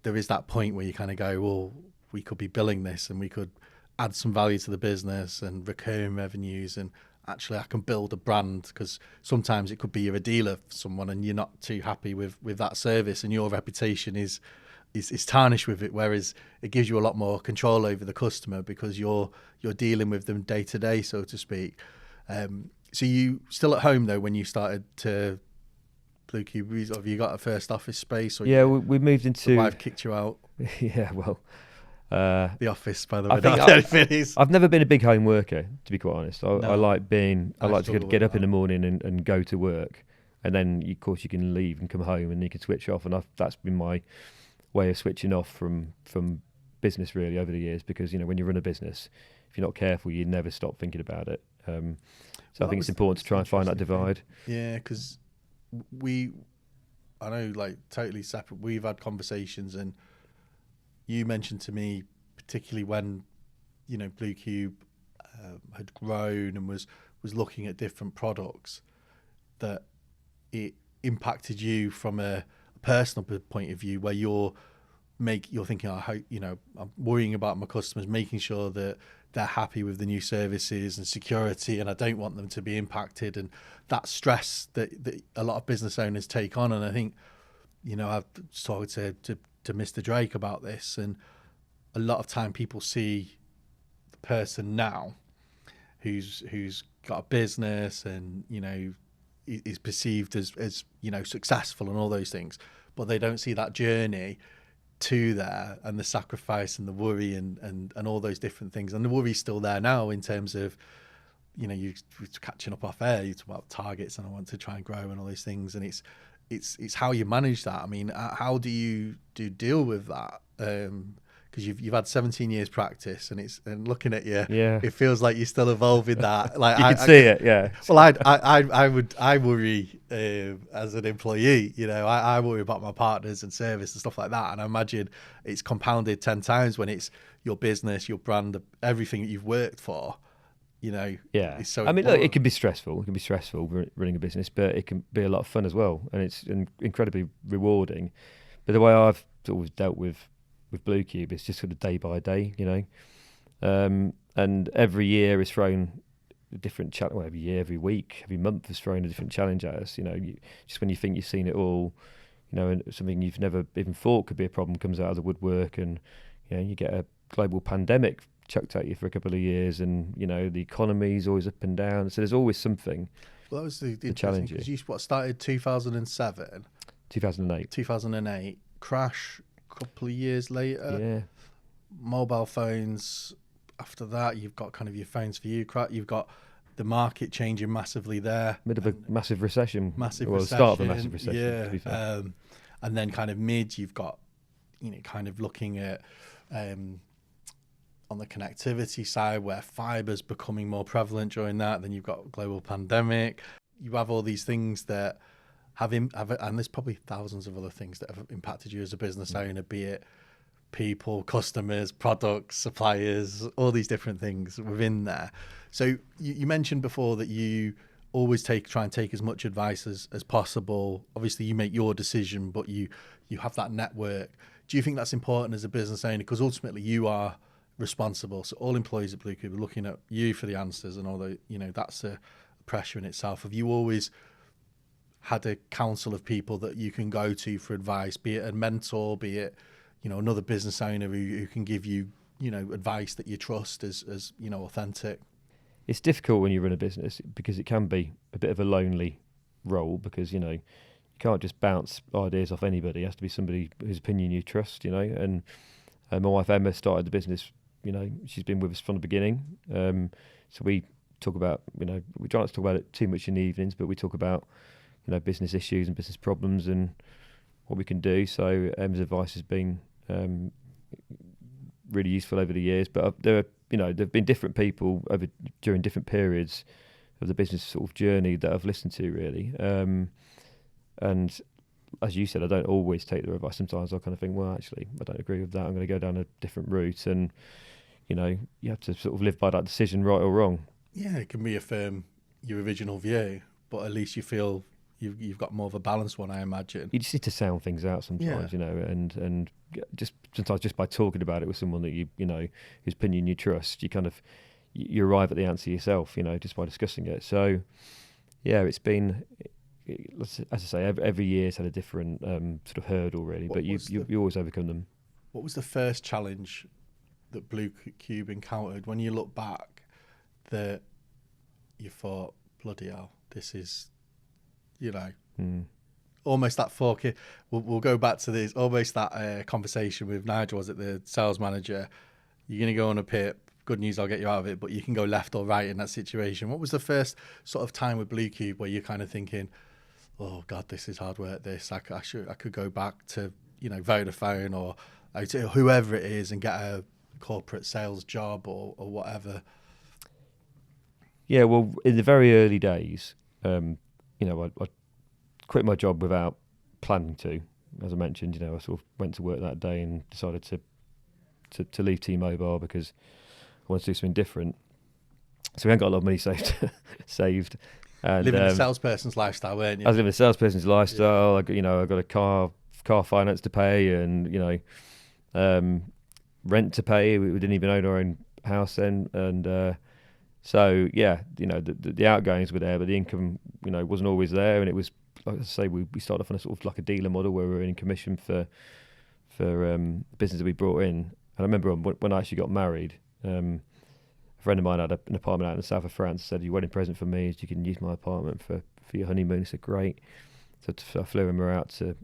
there is that point where you kind of go, well, we could be billing this and we could add some value to the business and recurring revenues, and actually I can build a brand, because sometimes it could be you're a dealer for someone and you're not too happy with that service, and your reputation is tarnished with it, whereas it gives you a lot more control over the customer because you're dealing with them day to day, so to speak. So you still at home though when you started to Bluecube? Have you got a first office space? Or yeah, we moved into. The wife kicked you out. Yeah, well, the office, by the way. I've never been a big home worker, to be quite honest. I like to get up in the morning and go to work, and then of course you can leave and come home and you can switch off. And that's been my way of switching off from business really over the years, because you know when you run a business, if you're not careful, you never stop thinking about it. So I think it's important to try and find that divide. Yeah, because I know, like, totally separate. We've had conversations, and you mentioned to me, particularly when, Bluecube had grown and was looking at different products, that it impacted you from a personal point of view, where you're thinking, I hope, I'm worrying about my customers, making sure that they're happy with the new services and security, and I don't want them to be impacted, and that stress that a lot of business owners take on. And I think, I've talked to Mr. Drake about this, and a lot of time people see the person now who's got a business and, is perceived as successful and all those things, but they don't see that journey to there, and the sacrifice and the worry and all those different things. And the worry's still there now, in terms of, you catching up off air, you talk about targets and I want to try and grow and all those things, and it's how you manage that. I mean, how do you deal with that? Because you've had 17 years practice, and looking at you, it feels like you're still evolving that. Like, you can see it, yeah. Well, I worry as an employee. I worry about my partners and service and stuff like that. And I imagine it's compounded 10 times when it's your business, your brand, everything that you've worked for. Yeah. It's so I mean, important. look, it can be stressful. It can be stressful running a business, but it can be a lot of fun as well, and it's incredibly rewarding. But the way I've always dealt with Bluecube, it's just sort of day by day, and every year is thrown a different challenge. Well, every year, every week, every month is thrown a different challenge at us. Just when you think you've seen it all, and something you've never even thought could be a problem comes out of the woodwork, and you get a global pandemic chucked at you for a couple of years, and the economy's always up and down. So there's always something. Well, that was the challenge. You started 2007, 2008 crash. Couple of years later, mobile phones. After that, you've got kind of your phones for you. You've got the market changing massively there. Mid of a massive recession. The start of a massive recession. Yeah. To be fair. And then kind of mid, you've got, kind of looking at on the connectivity side, where fiber's becoming more prevalent during that. Then you've got global pandemic. You have all these things that and there's probably thousands of other things that have impacted you as a business owner, be it people, customers, products, suppliers, all these different things within there. So you mentioned before that you always try and take as much advice as possible. Obviously, you make your decision, but you have that network. Do you think that's important as a business owner? Because ultimately, you are responsible. So all employees at Bluecube are looking at you for the answers, and although that's a pressure in itself. Have you always had a council of people that you can go to for advice, be it a mentor, be it another business owner who can give you advice that you trust as authentic? It's difficult when you run a business, because it can be a bit of a lonely role, because you can't just bounce ideas off anybody. It has to be somebody whose opinion you trust. And my wife Emma started the business. She's been with us from the beginning. So we talk about we try not to talk about it too much in the evenings, but we talk about business issues and business problems and what we can do. So Emma's advice has been really useful over the years. But there have been different people during different periods of the business sort of journey that I've listened to, really. And as you said, I don't always take their advice. Sometimes I kind of think, well, actually, I don't agree with that. I'm going to go down a different route. And you have to sort of live by that decision, right or wrong. Yeah, it can reaffirm your original view, but at least you feel you've got more of a balanced one, I imagine. You just need to sound things out sometimes, and just sometimes just by talking about it with someone that whose opinion you trust, you arrive at the answer yourself, just by discussing it. So, yeah, it's been, as I say, every year's had a different sort of hurdle, really, but you always overcome them. What was the first challenge that Bluecube encountered when you look back that you thought, bloody hell, this is, almost that fork? We'll go back to this, almost that conversation with Nigel, was it the sales manager? You're going to go on a pip. Good news, I'll get you out of it, but you can go left or right in that situation. What was the first sort of time with Bluecube where you're kind of thinking, oh God, this is hard work, I could go back to, Vodafone or whoever it is and get a corporate sales job or whatever? Yeah, well, in the very early days, I quit my job without planning to. As I mentioned, you know, I sort of went to work that day and decided to leave T-Mobile because I wanted to do something different. So we hadn't got a lot of money saved. And, living a salesperson's lifestyle, weren't you? I was living a salesperson's lifestyle. I got a car finance to pay, and rent to pay. We didn't even own our own house then, and so yeah, the outgoings were there, but the income wasn't always there, and it was, like I say, we started off on a sort of like a dealer model where we were earning commission for business that we brought in. And I remember when I actually got married. A friend of mine had an apartment out in the south of France. Said, "Your wedding present for me is you can use my apartment for your honeymoon." I said, "Great." So I flew him out to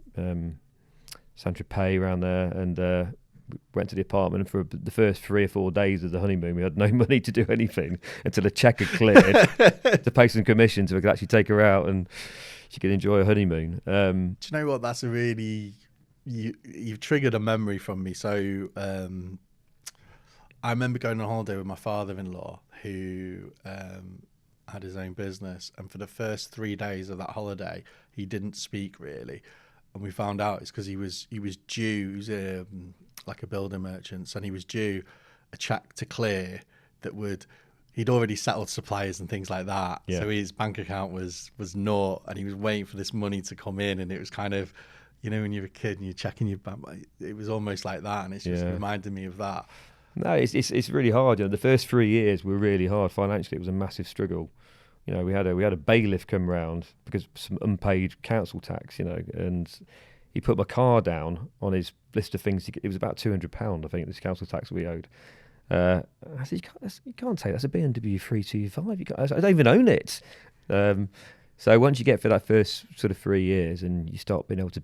Saint-Tropez around there, and went to the apartment. And for the first 3 or 4 days of the honeymoon, we had no money to do anything until a cheque had cleared to pay some commission so we could actually take her out and she could enjoy a honeymoon. Do you know what? That's a really you've triggered a memory from me. So. I remember going on holiday with my father-in-law who had his own business, and for the first 3 days of that holiday he didn't speak really, and we found out it's because he was due. He was like a builder merchant, and he was due a cheque to clear he'd already settled suppliers and things like that. Yeah. So his bank account was naught, and he was waiting for this money to come in, and it was kind of, when you're a kid and you're checking your bank, it was almost like that, and it's just reminded me of that. No, it's really hard. The first 3 years were really hard financially. It was a massive struggle. We had a bailiff come round because of some unpaid council tax. And he put my car down on his list of things. It was about £200, I think, this council tax we owed. I said, you can't take that's a BMW 325. I don't even own it. So once you get for that first sort of 3 years, and you start being able to,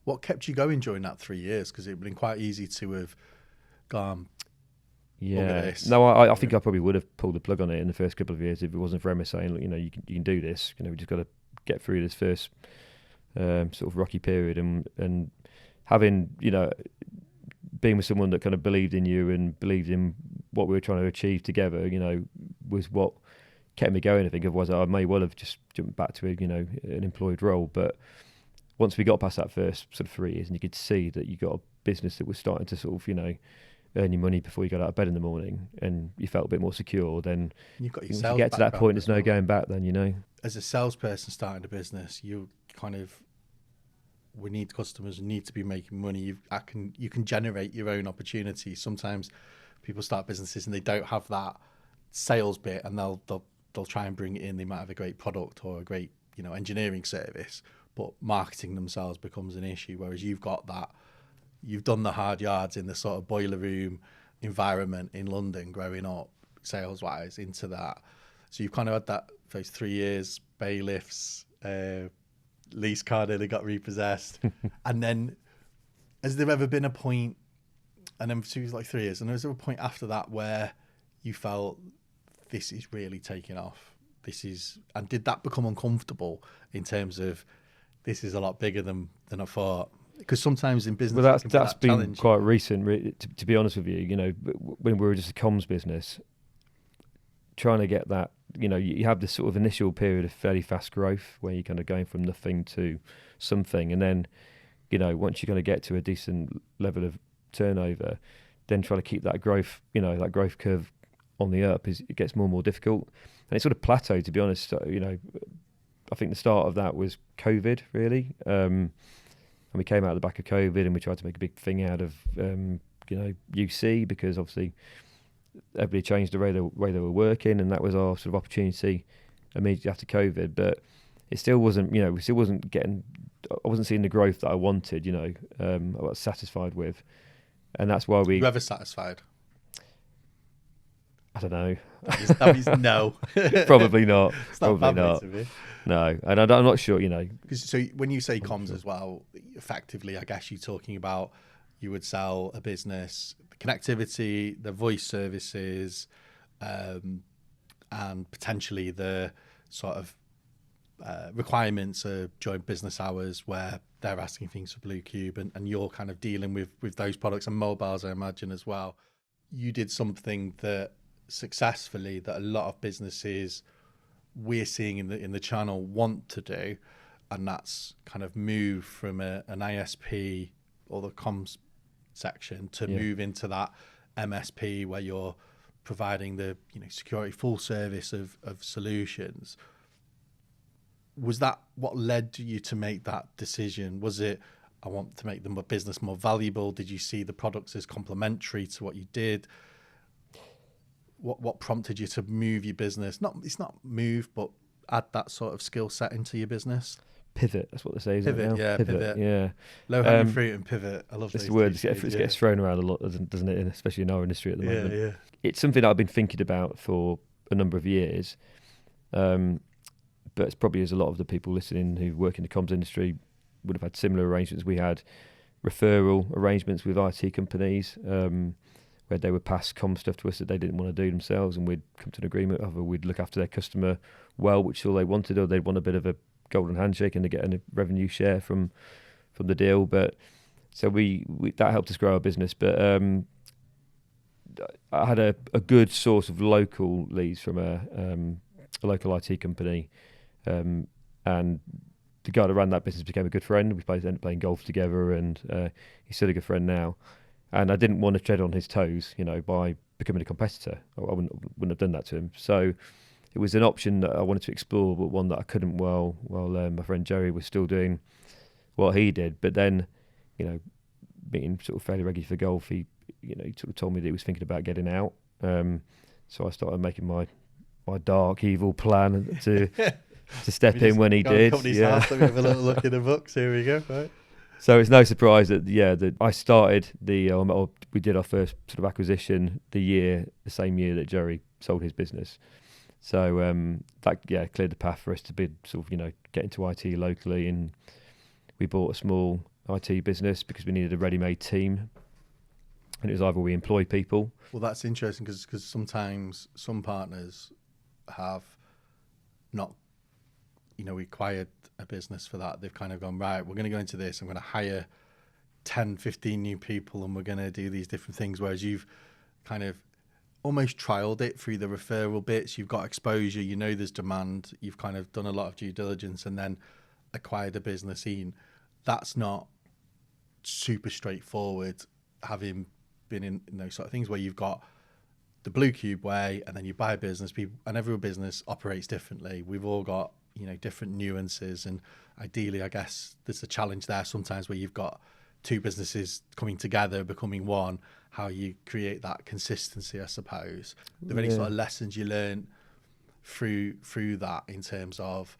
What kept you going during that 3 years? Because it would have been quite easy to have gone. Yeah, no, I think I probably would have pulled the plug on it in the first couple of years if it wasn't for Emma saying, look, you can do this. We just got to get through this first sort of rocky period, and having being with someone that kind of believed in you and believed in what we were trying to achieve together, was what kept me going. I think otherwise I may well have just jumped back to an employed role. But once we got past that first sort of 3 years, and you could see that you got a business that was starting to sort of earn your money before you got out of bed in the morning, and you felt a bit more secure, then you've got once you get to that point, there's no going back then, As a salesperson starting a business, you kind of, we need customers, we need to be making money. You can generate your own opportunities. Sometimes people start businesses and they don't have that sales bit, and they'll try and bring it in. They might have a great product or a great engineering service, but marketing themselves becomes an issue. Whereas you've got that. You've done the hard yards in the sort of boiler room environment in London growing up, sales-wise, into that. So you've kind of had those 3 years, bailiffs, lease car nearly got repossessed. And then, has there ever been a point, and then it was like 3 years, and was there a point after that where you felt this is really taking off? And did that become uncomfortable in terms of this is a lot bigger than I thought? Because sometimes in business, well, that's been quite recent. To be honest with you, when we were just a comms business, trying to get that, you have this sort of initial period of fairly fast growth where you're kind of going from nothing to something, and then, once you're going to get to a decent level of turnover, then try to keep that growth, that growth curve on the up it gets more and more difficult, and it sort of plateaued. To be honest, I think the start of that was COVID, really. And we came out of the back of COVID, and we tried to make a big thing out of, UC, because obviously everybody changed the way they were working, and that was our sort of opportunity immediately after COVID. But it still wasn't, we still wasn't getting, I wasn't seeing the growth that I wanted, I was satisfied with. And that's why we... You ever satisfied? I don't know. That means no. Probably not. It's not Probably not. No, and I'm not sure, So when you say comms as well, effectively, I guess you're talking about, you would sell a business, the connectivity, the voice services, and potentially the sort of requirements of joint business hours where they're asking things for Bluecube, and you're kind of dealing with those products and mobiles, I imagine, as well. You did something that successfully that a lot of businesses we're seeing in the channel want to do, and that's kind of moved from an ISP or the comms section to move into that MSP where you're providing the security full service of solutions. Was that what led you to make that decision? Was it, I want to make the business more valuable? Did you see the products as complementary to what you did? What prompted you to move your business? It's not move, but add that sort of skill set into your business. Pivot, that's what they say, isn't it? Now? Pivot. Yeah. Low hanging fruit and pivot. I love this those word. It gets thrown around a lot, doesn't it? Especially in our industry at the moment. Yeah. It's something that I've been thinking about for a number of years. But it's probably as a lot of the people listening who work in the comms industry would have had similar arrangements. We had referral arrangements with IT companies where they would pass comm stuff to us that they didn't want to do themselves, and we'd come to an agreement of we'd look after their customer well, which all they wanted, or they'd want a bit of a golden handshake and to get a revenue share from the deal. But so we that helped us grow our business. But I had a good source of local leads from a local IT company, and the guy that ran that business became a good friend. We ended up playing golf together, and he's still a good friend now. And I didn't want to tread on his toes, by becoming a competitor. I wouldn't have done that to him. So it was an option that I wanted to explore, but one that I couldn't while my friend Jerry was still doing what he did. But then, being sort of fairly regular for golf, he sort of told me that he was thinking about getting out. So I started making my dark, evil plan to step in when he did. Yeah. House, let me have a little look in the books. Here we go. Right. So it's no surprise that I started we did our first sort of acquisition the same year that Jerry sold his business. So that cleared the path for us to be sort of get into IT locally, and we bought a small IT business because we needed a ready-made team, and it was either we employ people. Well, that's interesting because sometimes some partners have not acquired a business for that. They've kind of gone, right, we're going to go into this, I'm going to hire 10, 15 new people and we're going to do these different things, whereas you've kind of almost trialed it through the referral bits. You've got exposure, there's demand, you've kind of done a lot of due diligence and then acquired a business in. That's not super straightforward, having been in those sort of things where you've got the Bluecube way and then you buy a business, people, and every business operates differently. We've all got different nuances, and ideally I guess there's a challenge there sometimes where you've got two businesses coming together, becoming one, how you create that consistency, I suppose. Are there any sort of lessons you learned through that in terms of,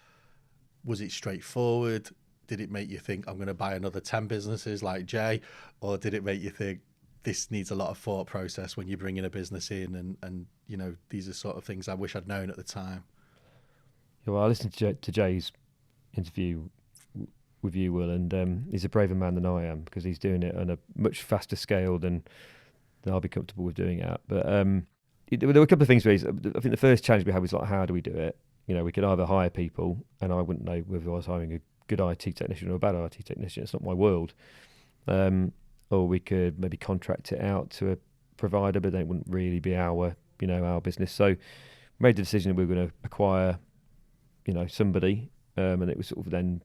was it straightforward? Did it make you think I'm going to buy another 10 businesses like Jay, or did it make you think this needs a lot of thought process when you're bringing a business in, and these are sort of things I wish I'd known at the time? Well, I listened to Jay's interview with you, Will, and he's a braver man than I am because he's doing it on a much faster scale than I'll be comfortable with doing it at. But there were a couple of things. I think the first challenge we had was like, how do we do it? We could either hire people, and I wouldn't know whether I was hiring a good IT technician or a bad IT technician. It's not my world. Or we could maybe contract it out to a provider, but then it wouldn't really be our business. So we made the decision that we were going to acquire somebody, and it was sort of then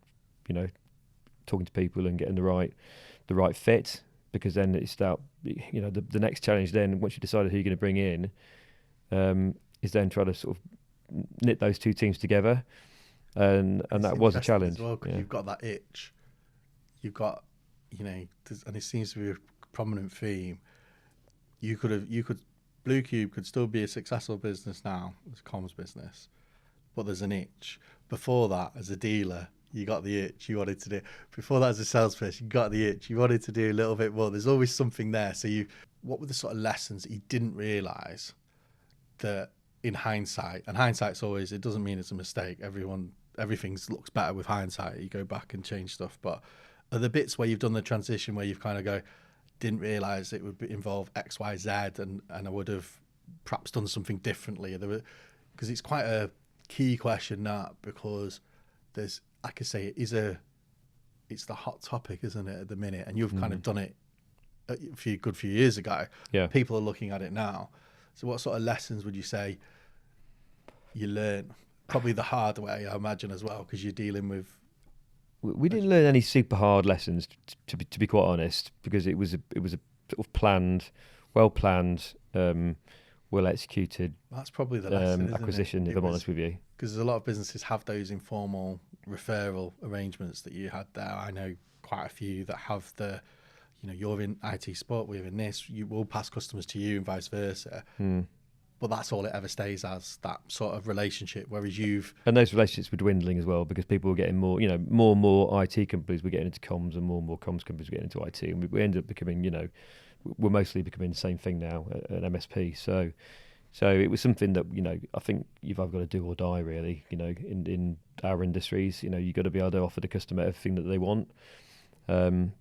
talking to people and getting the right fit, because then it's that the next challenge then, once you decided who you're going to bring in, is then try to sort of knit those two teams together, and that was a challenge as well, because you've got that itch, you've got and it seems to be a prominent theme. Bluecube could still be a successful business now, it's a comms business, but there's an itch. Before that, as a dealer, you got the itch you wanted to do. Before that, as a salesperson, you got the itch you wanted to do a little bit more. There's always something there. So what were the sort of lessons that you didn't realise that in hindsight, and hindsight's always, it doesn't mean it's a mistake. Everything looks better with hindsight. You go back and change stuff. But are the bits where you've done the transition where you've kind of didn't realise it would involve X, Y, Z, and I would have perhaps done something differently? Because it's quite a key question, that, because there's, I could say, it's the hot topic, isn't it, at the minute? And you've kind of done it a good few years ago. Yeah. People are looking at it now. So what sort of lessons would you say you learned? Probably the hard way, I imagine, as well, because you're dealing with We didn't learn any super hard lessons, to be quite honest, because it was a sort of planned, well planned, well executed. That's probably the lesson, acquisition. If I'm honest with you, because a lot of businesses have those informal referral arrangements that you had there. I know quite a few that have the, you're in IT support, we're in this. You will pass customers to you, and vice versa. But that's all it ever stays as, that sort of relationship. Whereas and those relationships were dwindling as well, because people were getting more and more IT companies were getting into comms, and more comms companies were getting into IT, and we ended up becoming, we're mostly becoming the same thing now, an MSP. So it was something that I think you've either got to do or die, really. In our industries, you've got to be able to offer the customer everything that they want, from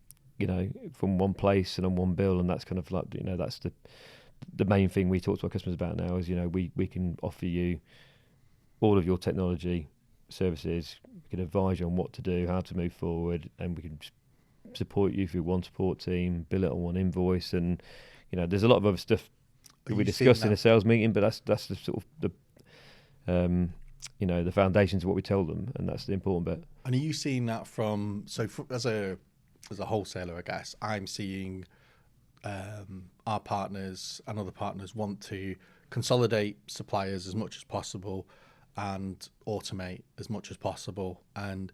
one place and on one bill, and that's kind of like that's the main thing we talk to our customers about now is, we can offer you all of your technology services. We can advise you on what to do, how to move forward, and we can support you through one support team, bill it on one invoice, and there's a lot of other stuff that we discuss in a sales meeting, but that's the sort of the foundations of what we tell them, and that's the important bit. And are you seeing that as a wholesaler, I guess, I'm seeing our partners and other partners want to consolidate suppliers as much as possible and automate as much as possible. And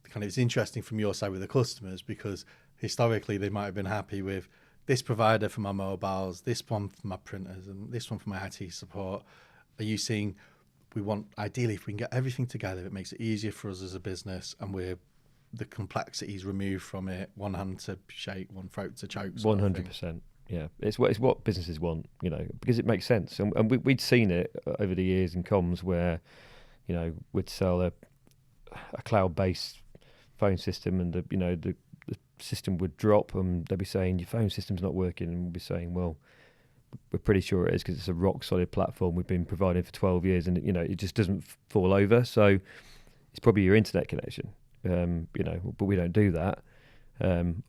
kind of it's interesting from your side with the customers, because historically they might have been happy with this provider for my mobiles, this one for my printers, and this one for my IT support. Are you seeing we want, ideally, if we can get everything together, it makes it easier for us as a business, and the complexities removed from it, one hand to shake, one throat to choke. 100%. Yeah, it's what businesses want, because it makes sense, and we'd seen it over the years in comms where, we'd sell a cloud-based phone system, and the system would drop, and they'd be saying your phone system's not working, and we'd be saying, well, we're pretty sure it is, because it's a rock solid platform we've been providing for 12 years, and it just doesn't fall over. So it's probably your internet connection. But we don't do that.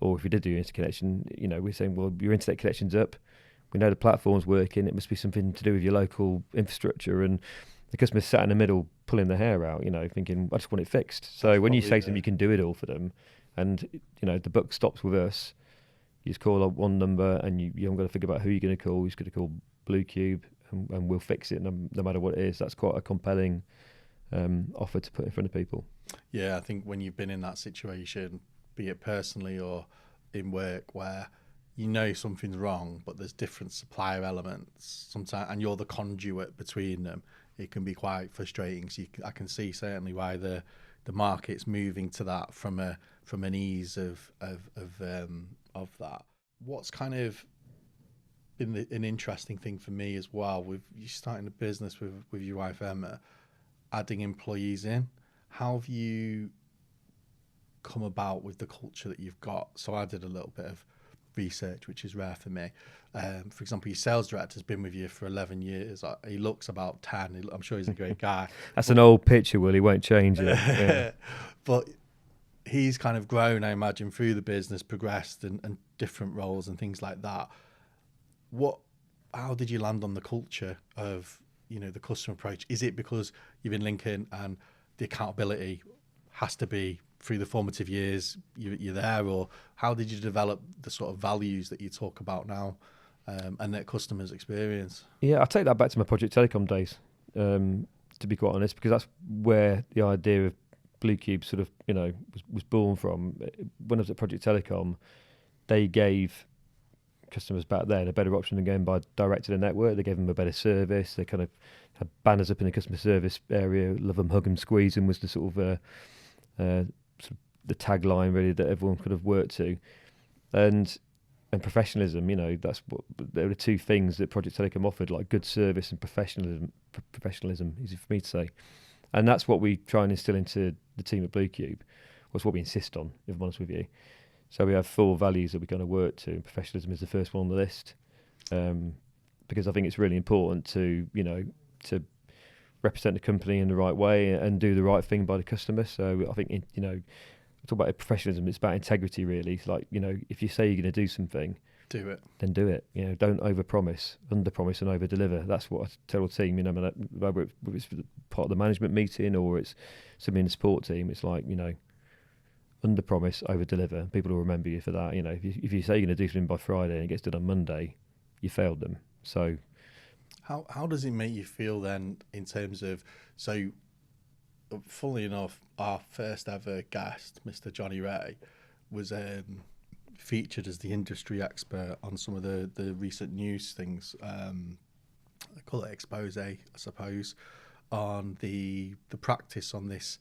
Or if we did do your interconnection, we're saying, well, your internet connection's up. We know the platform's working. It must be something to do with your local infrastructure. And the customer's sat in the middle, pulling their hair out, thinking, I just want it fixed. So when you say to them, you can do it all for them, and the buck stops with us. You just call up one number, and you haven't got to think about who you're going to call. You're just going to call Bluecube, and we'll fix it no matter what it is. That's quite a compelling offer to put in front of people. Yeah, I think when you've been in that situation, be it personally or in work, where something's wrong, but there's different supplier elements sometimes, and you're the conduit between them, it can be quite frustrating. So I can see certainly why the market's moving to that from an ease of that. What's kind of been an interesting thing for me as well, with you starting a business with your wife Emma, adding employees in, how have you come about with the culture that you've got? So I did a little bit of research, which is rare for me. For example, your sales director's been with you for 11 years. He looks about 10. I'm sure he's a great guy. An old picture, Will. He won't change it. Yeah. But he's kind of grown, I imagine, through the business, progressed and different roles and things like that. How did you land on the culture of, the customer approach? Is it because you've been Lincoln and the accountability has to be through the formative years you're there, or how did you develop the sort of values that you talk about now, and that customers experience? Yeah, I take that back to my Project Telecom days, to be quite honest, because that's where the idea of Bluecube sort of, was born from. When I was at Project Telecom, they gave customers back then a better option than going by direct to the network. They gave them a better service. They kind of had banners up in the customer service area. Love them, hug them, squeeze them was the sort of the tagline really that everyone could have worked to, and professionalism. That's what there were the two things that Project Telecom offered, like good service and professionalism. Professionalism, easy for me to say, and that's what we try and instill into the team at Bluecube. Was what we insist on, if I'm honest with you. So we have 4 values that we're going to work to, and professionalism is the first one on the list, because I think it's really important to represent the company in the right way and do the right thing by the customer. So I think, talk about professionalism, it's about integrity really. It's like, if you say you're going to do something, do it. Then do it. Don't overpromise, underpromise and overdeliver. That's what I tell the team, whether it's part of the management meeting or it's something in the support team. It's like, under promise, over deliver. People will remember you for that. You know, if you say you're going to do something by Friday and it gets done on Monday, you failed them. So how does it make you feel then in terms of, so funnily enough, our first ever guest, Mr. Johnny Ray, was featured as the industry expert on some of the recent news things. I call it expose, I suppose, on the practice on this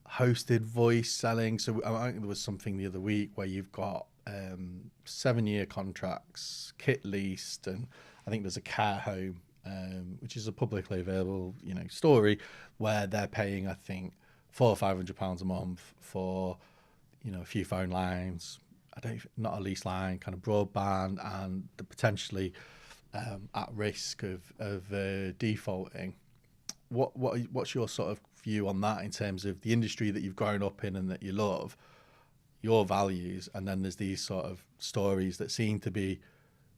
hosted voice selling. So I think there was something the other week where you've got 7-year contracts, kit leased, and I think there's a care home, which is a publicly available, story, where they're paying, I think, £400 or £500 a month for, a few phone lines, not a lease line, kind of broadband, and the potentially at risk of defaulting. What's your sort of view on that in terms of the industry that you've grown up in and that you love, your values, and then there's these sort of stories that seem to be,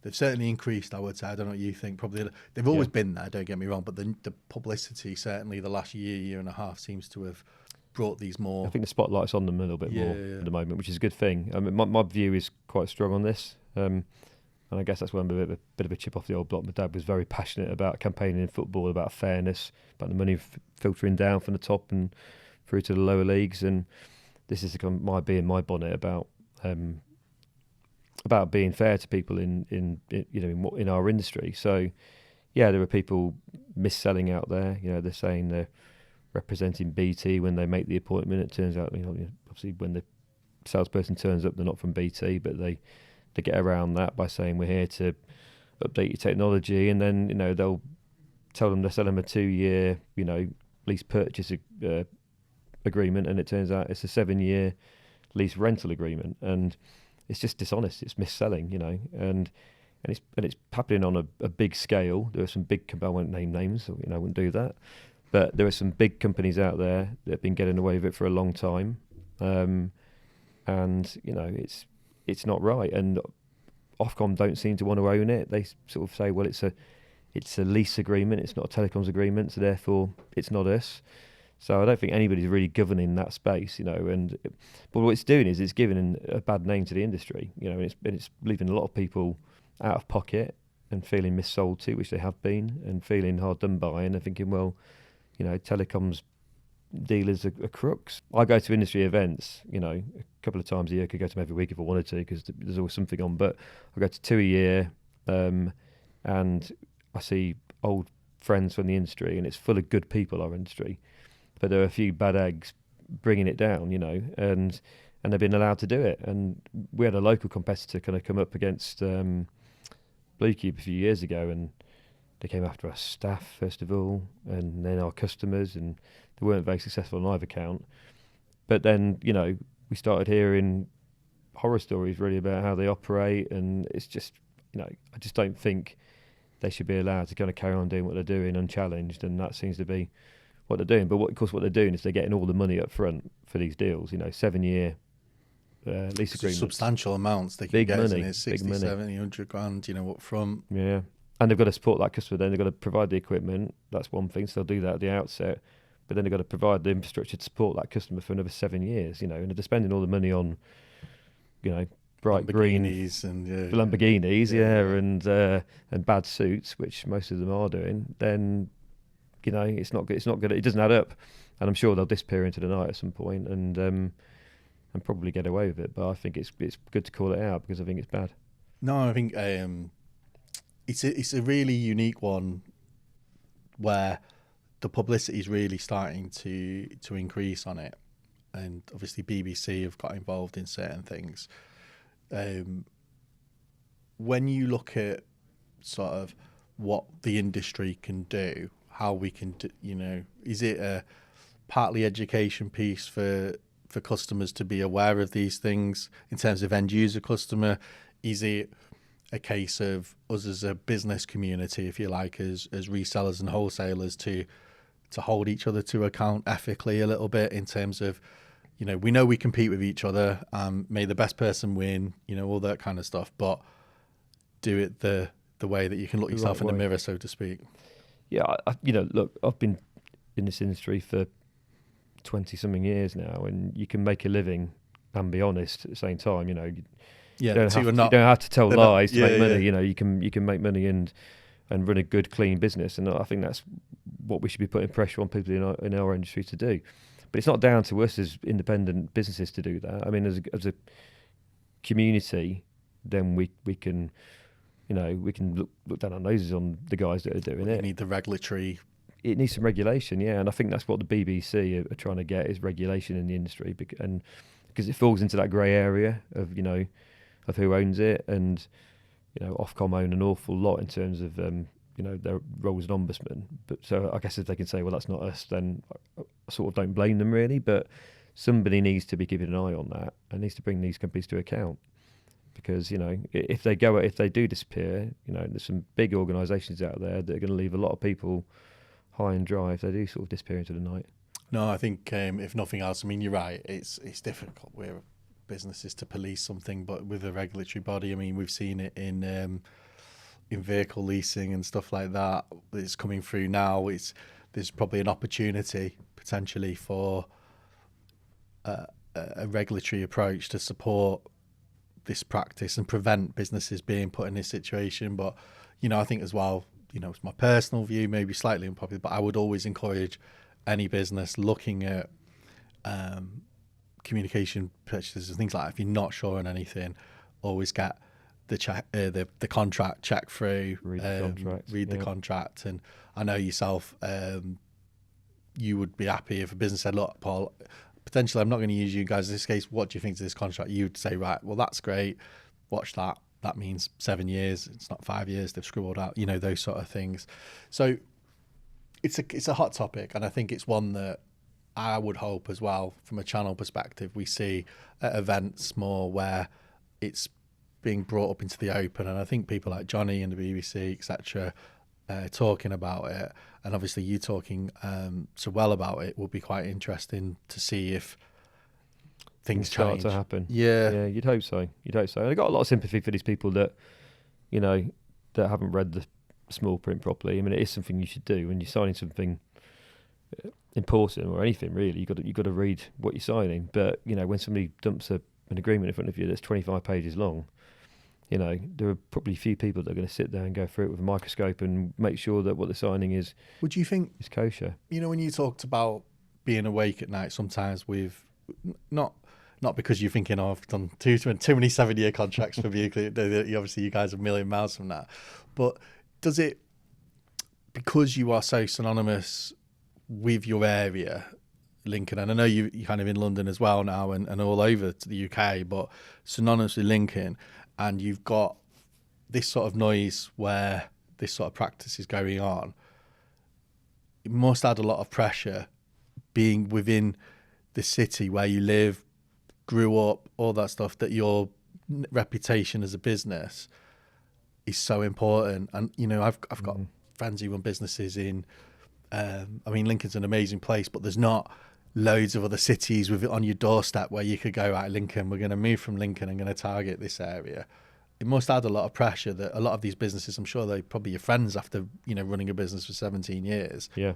they've certainly increased, I would say. I don't know what you think. Probably they've always been there, don't get me wrong, but the publicity, certainly the last year and a half, seems to have brought these more. I think the spotlight's on them a little bit more at the moment, which is a good thing. I mean, my view is quite strong on this. And I guess that's why I'm a bit of a chip off the old block. My dad was very passionate about campaigning in football, about fairness, about the money filtering down from the top and through to the lower leagues. And this is my being my bonnet about being fair to people in our industry. So, yeah, there are people mis-selling out there. They're saying they're representing BT when they make the appointment. It turns out, obviously, when the salesperson turns up, they're not from BT, but they get around that by saying we're here to update your technology, and then they'll tell them to sell them a 2-year lease purchase agreement, and it turns out it's a 7-year lease rental agreement, and it's just dishonest. It's mis-selling, and it's happening on a big scale. There are some big, I won't name names, I wouldn't do that, but there are some big companies out there that have been getting away with it for a long time, and it's not right, and Ofcom don't seem to want to own it. They sort of say, well, it's a lease agreement, it's not a telecoms agreement, so therefore it's not us. So I don't think anybody's really governing that space, but what it's doing is it's giving a bad name to the industry, and it's leaving a lot of people out of pocket and feeling missold to, which they have been, and feeling hard done by, and they're thinking, well, telecoms dealers are crooks. I go to industry events, a couple of times a year. I could go to them every week if I wanted to, because there's always something on, but I go to 2 a year, and I see old friends from the industry, and it's full of good people, our industry, but there are a few bad eggs bringing it down, and they've been allowed to do it. And we had a local competitor kind of come up against Bluecube a few years ago, and they came after our staff first of all, and then our customers, and they weren't very successful on either count. But then, we started hearing horror stories really about how they operate, and it's just, I just don't think they should be allowed to kind of carry on doing what they're doing unchallenged, and that seems to be what they're doing. But what they're doing is they're getting all the money up front for these deals, 7-year lease agreements. Substantial amounts they can big get, money, it? 60, 70, 100 grand, up front. Yeah. And they've got to support that customer, then they've got to provide the equipment. That's one thing, so they'll do that at the outset. But then they've got to provide the infrastructure to support that customer for another 7 years, and they're spending all the money on, bright green and Lamborghinis, and bad suits, which most of them are doing. Then, it's not good. It doesn't add up, and I'm sure they'll disappear into the night at some point, and probably get away with it. But I think it's good to call it out, because I think it's bad. No, I think it's a really unique one where the publicity is really starting to increase on it, and obviously BBC have got involved in certain things. When you look at sort of what the industry can do, how we can do, is it a partly education piece for customers to be aware of these things in terms of end user customer? Is it a case of us as a business community, if you like, as resellers and wholesalers, to hold each other to account ethically a little bit, in terms of, we know we compete with each other, may the best person win, all that kind of stuff, but do it the way that you can look yourself in the mirror, so to speak. Yeah, look, I've been in this industry for 20-something years now, and you can make a living and be honest at the same time. You know, Yeah, you don't have to tell lies to make money. You know, you can make money and run a good, clean business. And I think that's what we should be putting pressure on people in our industry to do. But it's not down to us as independent businesses to do that. I mean, as a community, then we can, you know, we can look down our noses on the guys that are doing it. You need the regulatory. It needs some regulation, yeah, and I think that's what the BBC are trying to get, is regulation in the industry, because it falls into that grey area of, you know, of who owns it, and, you know, Ofcom own an awful lot in terms of you know, their role as an ombudsman. But so I guess if they can say, well, that's not us, then I sort of don't blame them really. But somebody needs to be keeping an eye on that and needs to bring these companies to account, because, you know, if they do disappear, you know, there's some big organisations out there that are going to leave a lot of people high and dry if they do sort of disappear into the night. No, I think if nothing else, I mean, you're right. It's difficult with businesses to police something, but with a regulatory body, I mean, we've seen it in vehicle leasing and stuff like that. It's coming through now. There's probably an opportunity potentially for a regulatory approach to support this practice and prevent businesses being put in this situation. But, you know, I think as well, you know, it's my personal view, maybe slightly unpopular, but I would always encourage any business looking at communication purchases and things like that. If you're not sure on anything, always get the contract, check through, read the contract. And I know yourself, you would be happy if a business said, look, Paul, potentially I'm not going to use you guys in this case. What do you think to this contract? You'd say, right, well, that's great. Watch that. That means 7 years. It's not 5 years. They've scribbled out, you know, those sort of things. So it's a hot topic, and I think it's one that I would hope as well, from a channel perspective, we see at events more where it's being brought up into the open. And I think people like Johnny and the BBC, etc., talking about it, and obviously you talking so well about it, will be quite interesting to see if things start change to happen. Yeah, you'd hope so. And I got a lot of sympathy for these people that, you know, that haven't read the small print properly. I mean, it is something you should do when you're signing something important or anything really. You got to read what you're signing. But, you know, when somebody dumps an agreement in front of you that's 25 pages long, you know, there are probably few people that are going to sit there and go through it with a microscope and make sure that what they're signing is. Would you think is kosher? You know, when you talked about being awake at night, sometimes with not because you're thinking, oh, I've done too many 7-year contracts for Bluecube. Obviously, you guys are a million miles from that. But does it, because you are so synonymous with your area, Lincoln, and I know you're kind of in London as well now and all over to the UK, but synonymous with Lincoln, and you've got this sort of noise where this sort of practice is going on, it must add a lot of pressure being within the city where you live, grew up, all that stuff, that your reputation as a business is so important. And, you know, I've got friends who run businesses in, I mean, Lincoln's an amazing place, but there's not loads of other cities with it on your doorstep where you could go, right, Lincoln, we're going to move from Lincoln and going to target this area. It must add a lot of pressure that a lot of these businesses, I'm sure they're probably your friends after, you know, running a business for 17 years. Yeah.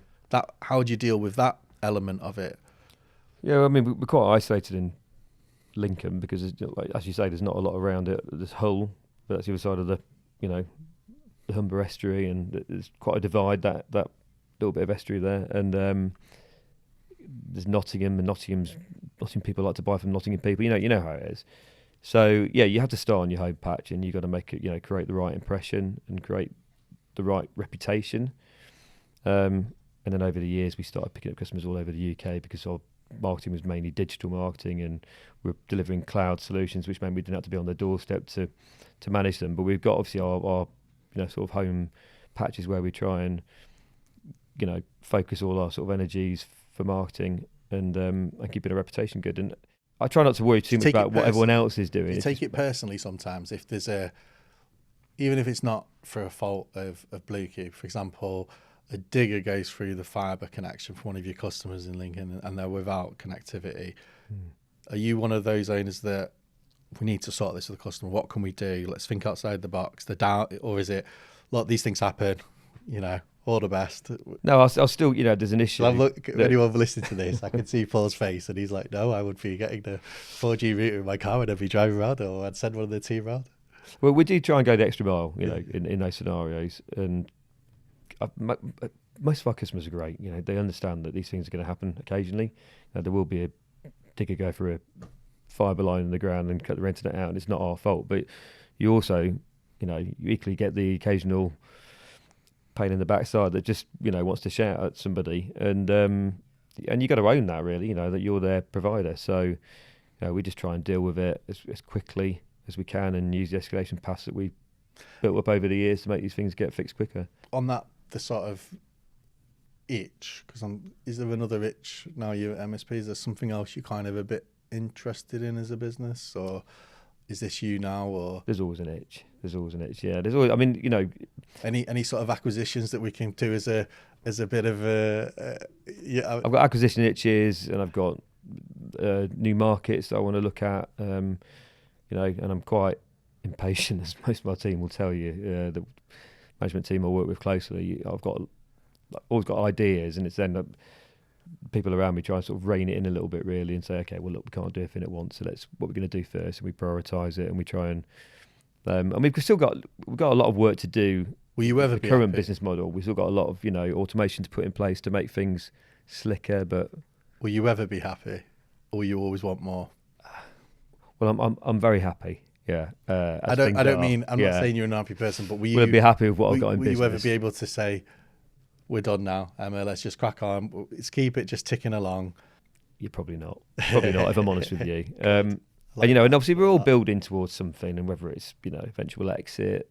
How would you deal with that element of it? Yeah, I mean, we're quite isolated in Lincoln because, like, as you say, there's not a lot around it. There's Hull, but that's the other side of the, you know, the Humber estuary, and there's quite a divide, that little bit of estuary there. And there's Nottingham, and Nottingham people like to buy from Nottingham people. You know how it is. So yeah, you have to start on your home patch, and you got to make it, you know, create the right impression and create the right reputation. And then over the years, we started picking up customers all over the UK because our marketing was mainly digital marketing, and we're delivering cloud solutions, which meant we didn't have to be on their doorstep to manage them. But we've got obviously our you know, sort of home patches where we try and, you know, focus all our sort of energies for marketing and keeping a reputation good. And I try not to worry too much about what everyone else is doing. You take it personally sometimes if there's even if it's not for a fault of Bluecube, for example, a digger goes through the fibre connection for one of your customers in Lincoln and they're without connectivity. Are you one of those owners that we need to sort this with the customer? What can we do? Let's think outside the box. Or is it, look, these things happen, you know, All the best. No, I'll still, there's an issue. Well, look, anyone listening to this, I can see Paul's face, and he's like, "No, I would be getting the 4G router in my car when I'd be driving around, or I'd send one of the team around." Well, we do try and go the extra mile, in those scenarios, and most of our customers are great. They understand that these things are going to happen occasionally. There will be a digger go through a fibre line in the ground and cut the internet out, and it's not our fault. But you also, you equally get the occasional pain in the backside that just wants to shout at somebody, and you got to own that, really, that you're their provider. So we just try and deal with it as quickly as we can and use the escalation paths that we built up over the years to make these things get fixed quicker. On that, the sort of itch, because is there another itch now you're at MSP? Is there something else you're kind of a bit interested in as a business, or is this you now? Or there's always an itch. Yeah, there's always. I mean, any sort of acquisitions that we can do as a bit of a yeah. I've got acquisition itches, and I've got new markets that I want to look at. And I'm quite impatient, as most of my team will tell you. The management team I work with closely, I've always got ideas, and it's then people around me try and sort of rein it in a little bit, really, and say, okay, well, look, we can't do everything at once, so what we're going to do first, and we prioritise it, and we try and we've got a lot of work to do. Will you ever the current business model? We've still got a lot of automation to put in place to make things slicker. But will you ever be happy, or you always want more? Well, I'm very happy. Yeah. I'm not saying you're an unhappy person, but will you be happy with what I've got in business? Will you ever be able to say, we're done now, Emma, let's just crack on, let's keep it just ticking along? You're probably not, if I'm honest with you. And obviously we're all building towards something, and whether it's eventual exit,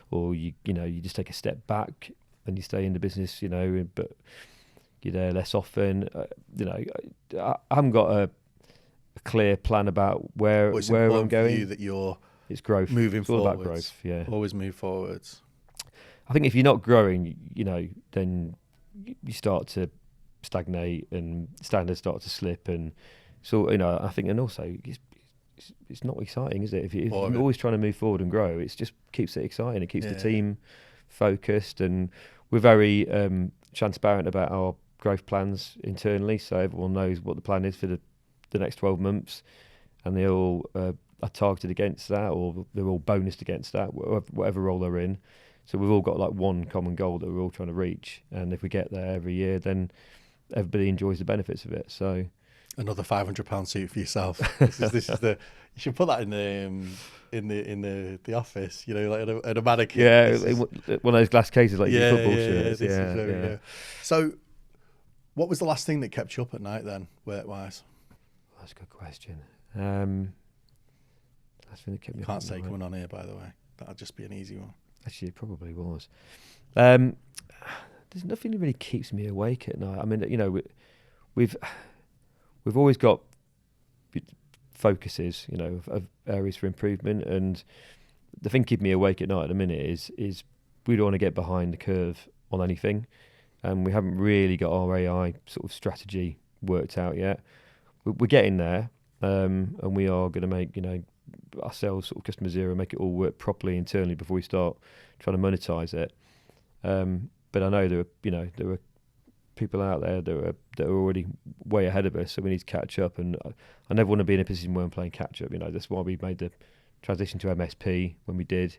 or you just take a step back and you stay in the business, but you're there less often. I haven't got a clear plan about where I'm going. It's growth. Moving it's all forwards. About growth. Yeah. Always move forwards. I think if you're not growing, then you start to stagnate and standards start to slip, and so I think, and also it's not exciting, is it? If you're always trying to move forward and grow, it just keeps it exciting. It keeps the team focused, and we're very transparent about our growth plans internally, so everyone knows what the plan is for the next 12 months, and they all are targeted against that, or they're all bonused against that, whatever role they're in. So we've all got like one common goal that we're all trying to reach, and if we get there every year, then everybody enjoys the benefits of it. So another £500 suit for yourself. This is the you should put that in the office, like in a mannequin. Yeah, one of those glass cases like your football shirts. Yeah. So, what was the last thing that kept you up at night then, work-wise? That's a good question. Last thing that kept me up. Can't say coming on here, by the way. That'd just be an easy one. Actually, it probably was. There's nothing that really keeps me awake at night. I mean, we've always got focuses, of areas for improvement, and the thing keeping me awake at night at the minute is we don't want to get behind the curve on anything, and we haven't really got our AI sort of strategy worked out yet. We're getting there, and we are going to make ourselves sort of customer zero, make it all work properly internally before we start trying to monetize it. But I know there are people out there that are already way ahead of us, so we need to catch up. And I never want to be in a position where I'm playing catch up. That's why we made the transition to MSP when we did,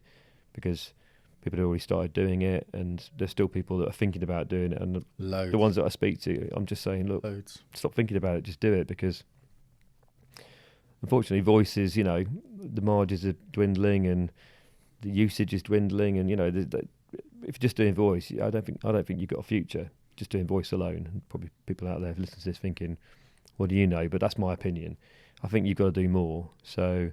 because people had already started doing it, and there's still people that are thinking about doing it. And the ones that I speak to, I'm just saying, look, stop thinking about it, just do it, because unfortunately, voices, the margins are dwindling and the usage is dwindling, and if you're just doing voice, I don't think you've got a future just doing voice alone. And probably people out there have listened to this thinking, "What do you know?" But that's my opinion. I think you've got to do more. So,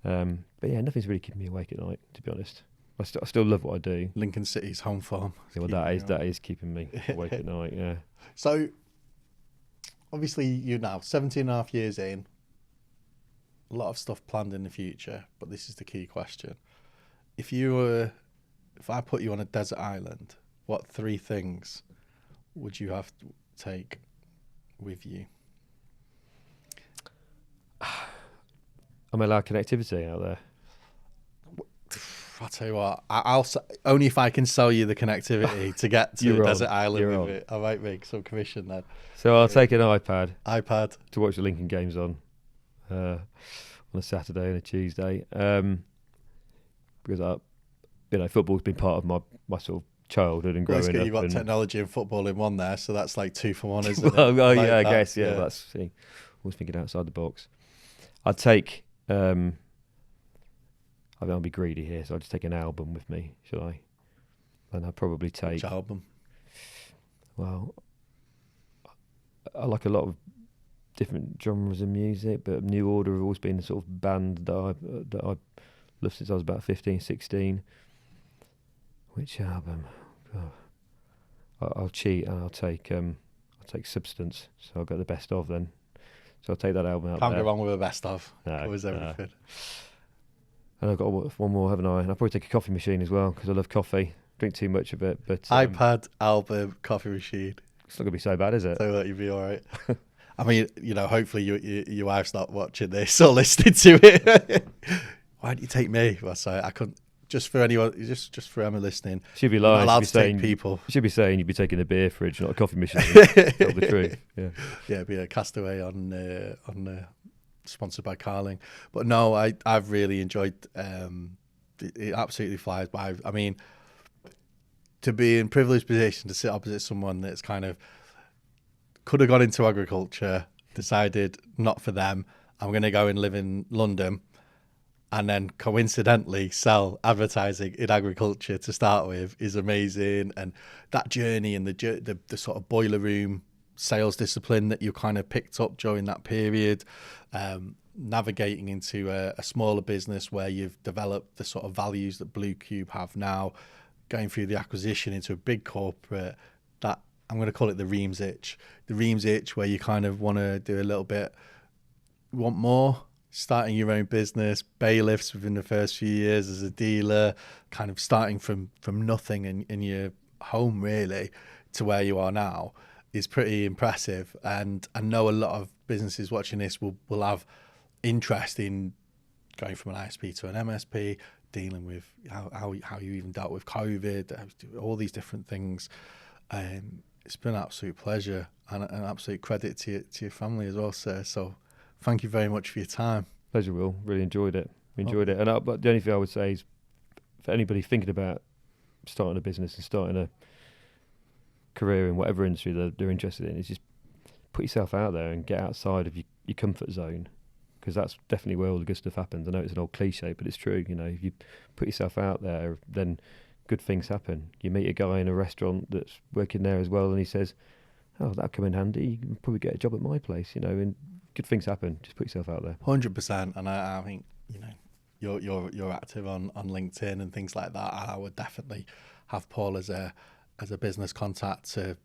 but yeah, nothing's really keeping me awake at night, to be honest. I still love what I do. Lincoln City's home farm. Yeah, well, that is keeping me awake at night. Yeah. So, obviously, you're now 17 and a half years in. A lot of stuff planned in the future, but this is the key question. If I put you on a desert island, what 3 things would you have to take with you? Am I allowed connectivity out there? I'll tell you what, only if I can sell you the connectivity to get to Desert Island with it, I might make some commission then. So I'll take an iPad to watch the Lincoln games on a Saturday and a Tuesday, because football's been part of my sort of childhood and growing up. You've got technology and football in one there, so that's like 2 for 1, isn't it? I guess, yeah. That's always thinking outside the box. I'd take. I'll be greedy here, so I'll just take an album with me, shall I? And I'll probably take... Which album? Well, I like a lot of different genres of music, but New Order have always been the sort of band that I loved since I was about 15, 16. Which album? Oh. I'll cheat and I'll take Substance, so I'll get the best of then. So I'll take that album out. Can't there. go wrong with a best of. No, Covers everything. And I've got one more, haven't I? And I'll probably take a coffee machine as well, because I love coffee. Drink too much of it, but... iPad, album, coffee machine. It's not going to be so bad, is it? So that you'll be all right. I mean, hopefully your wife's not watching this or listening to it. Why don't you take me? Well, sorry, I couldn't... Just for anyone, just for Emma listening. She'd be lying. Allowed to take people. She'd be saying you'd be taking a beer fridge, not a coffee machine. Tell the truth. Yeah. Yeah, it'd be a Castaway on sponsored by Carling. But no, I've really enjoyed. It absolutely flies by. I mean, to be in privileged position to sit opposite someone that's kind of could have gone into agriculture, decided not for them. I'm going to go and live in London. And then coincidentally sell advertising in agriculture to start with is amazing. And that journey and the sort of boiler room sales discipline that you kind of picked up during that period, navigating into a smaller business where you've developed the sort of values that Bluecube have now, going through the acquisition into a big corporate, that I'm going to call it the Reames itch. The Reames itch where you kind of want to do a little bit, want more. Starting your own business, bailiffs within the first few years as a dealer, kind of starting from nothing in your home really to where you are now is pretty impressive. And I know a lot of businesses watching this will have interest in going from an ISP to an MSP, dealing with how you even dealt with COVID, all these different things. It's been an absolute pleasure and an absolute credit to your family as well, sir. So thank you very much for your time. Pleasure, Will. Really enjoyed it. And but the only thing I would say is, for anybody thinking about starting a business and starting a career in whatever industry they're interested in, is just put yourself out there and get outside of your comfort zone, because that's definitely where all the good stuff happens. I know it's an old cliche, but it's true. If you put yourself out there, then good things happen. You meet a guy in a restaurant that's working there as well, and he says, "Oh, that'll come in handy. You can probably get a job at my place." And good things happen. Just put yourself out there. 100%. And I think you're active on LinkedIn and things like that. And I would definitely have Paul as a business contact to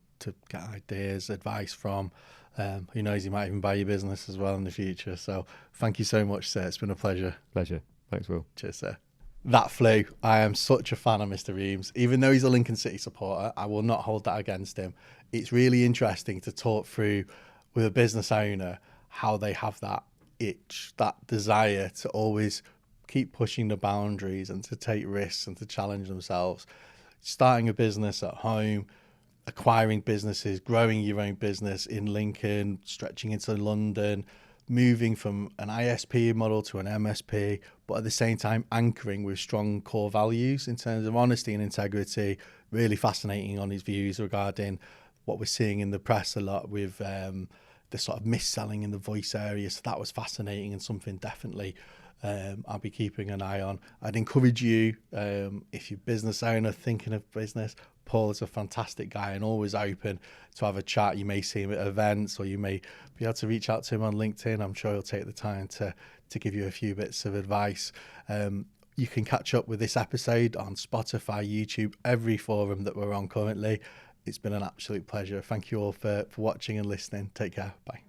get ideas, advice from. Who knows, he might even buy your business as well in the future. So thank you so much, sir. It's been a pleasure. Pleasure. Thanks, Will. Cheers, sir. That flew. I am such a fan of Mr. Reames. Even though he's a Lincoln City supporter, I will not hold that against him. It's really interesting to talk through with a business owner how they have that itch, that desire to always keep pushing the boundaries and to take risks and to challenge themselves. Starting a business at home, acquiring businesses, growing your own business in Lincoln, stretching into London, moving from an ISP model to an MSP, but at the same time anchoring with strong core values in terms of honesty and integrity. Really fascinating on his views regarding what we're seeing in the press a lot with the sort of mis-selling in the voice area. So that was fascinating and something definitely I'll be keeping an eye on. I'd encourage you, if you're a business owner thinking of business, Paul is a fantastic guy and always open to have a chat. You may see him at events, or you may be able to reach out to him on LinkedIn. I'm sure he'll take the time to give you a few bits of advice. You can catch up with this episode on Spotify, YouTube, every forum that we're on currently. It's been an absolute pleasure. Thank you all for watching and listening. Take care. Bye.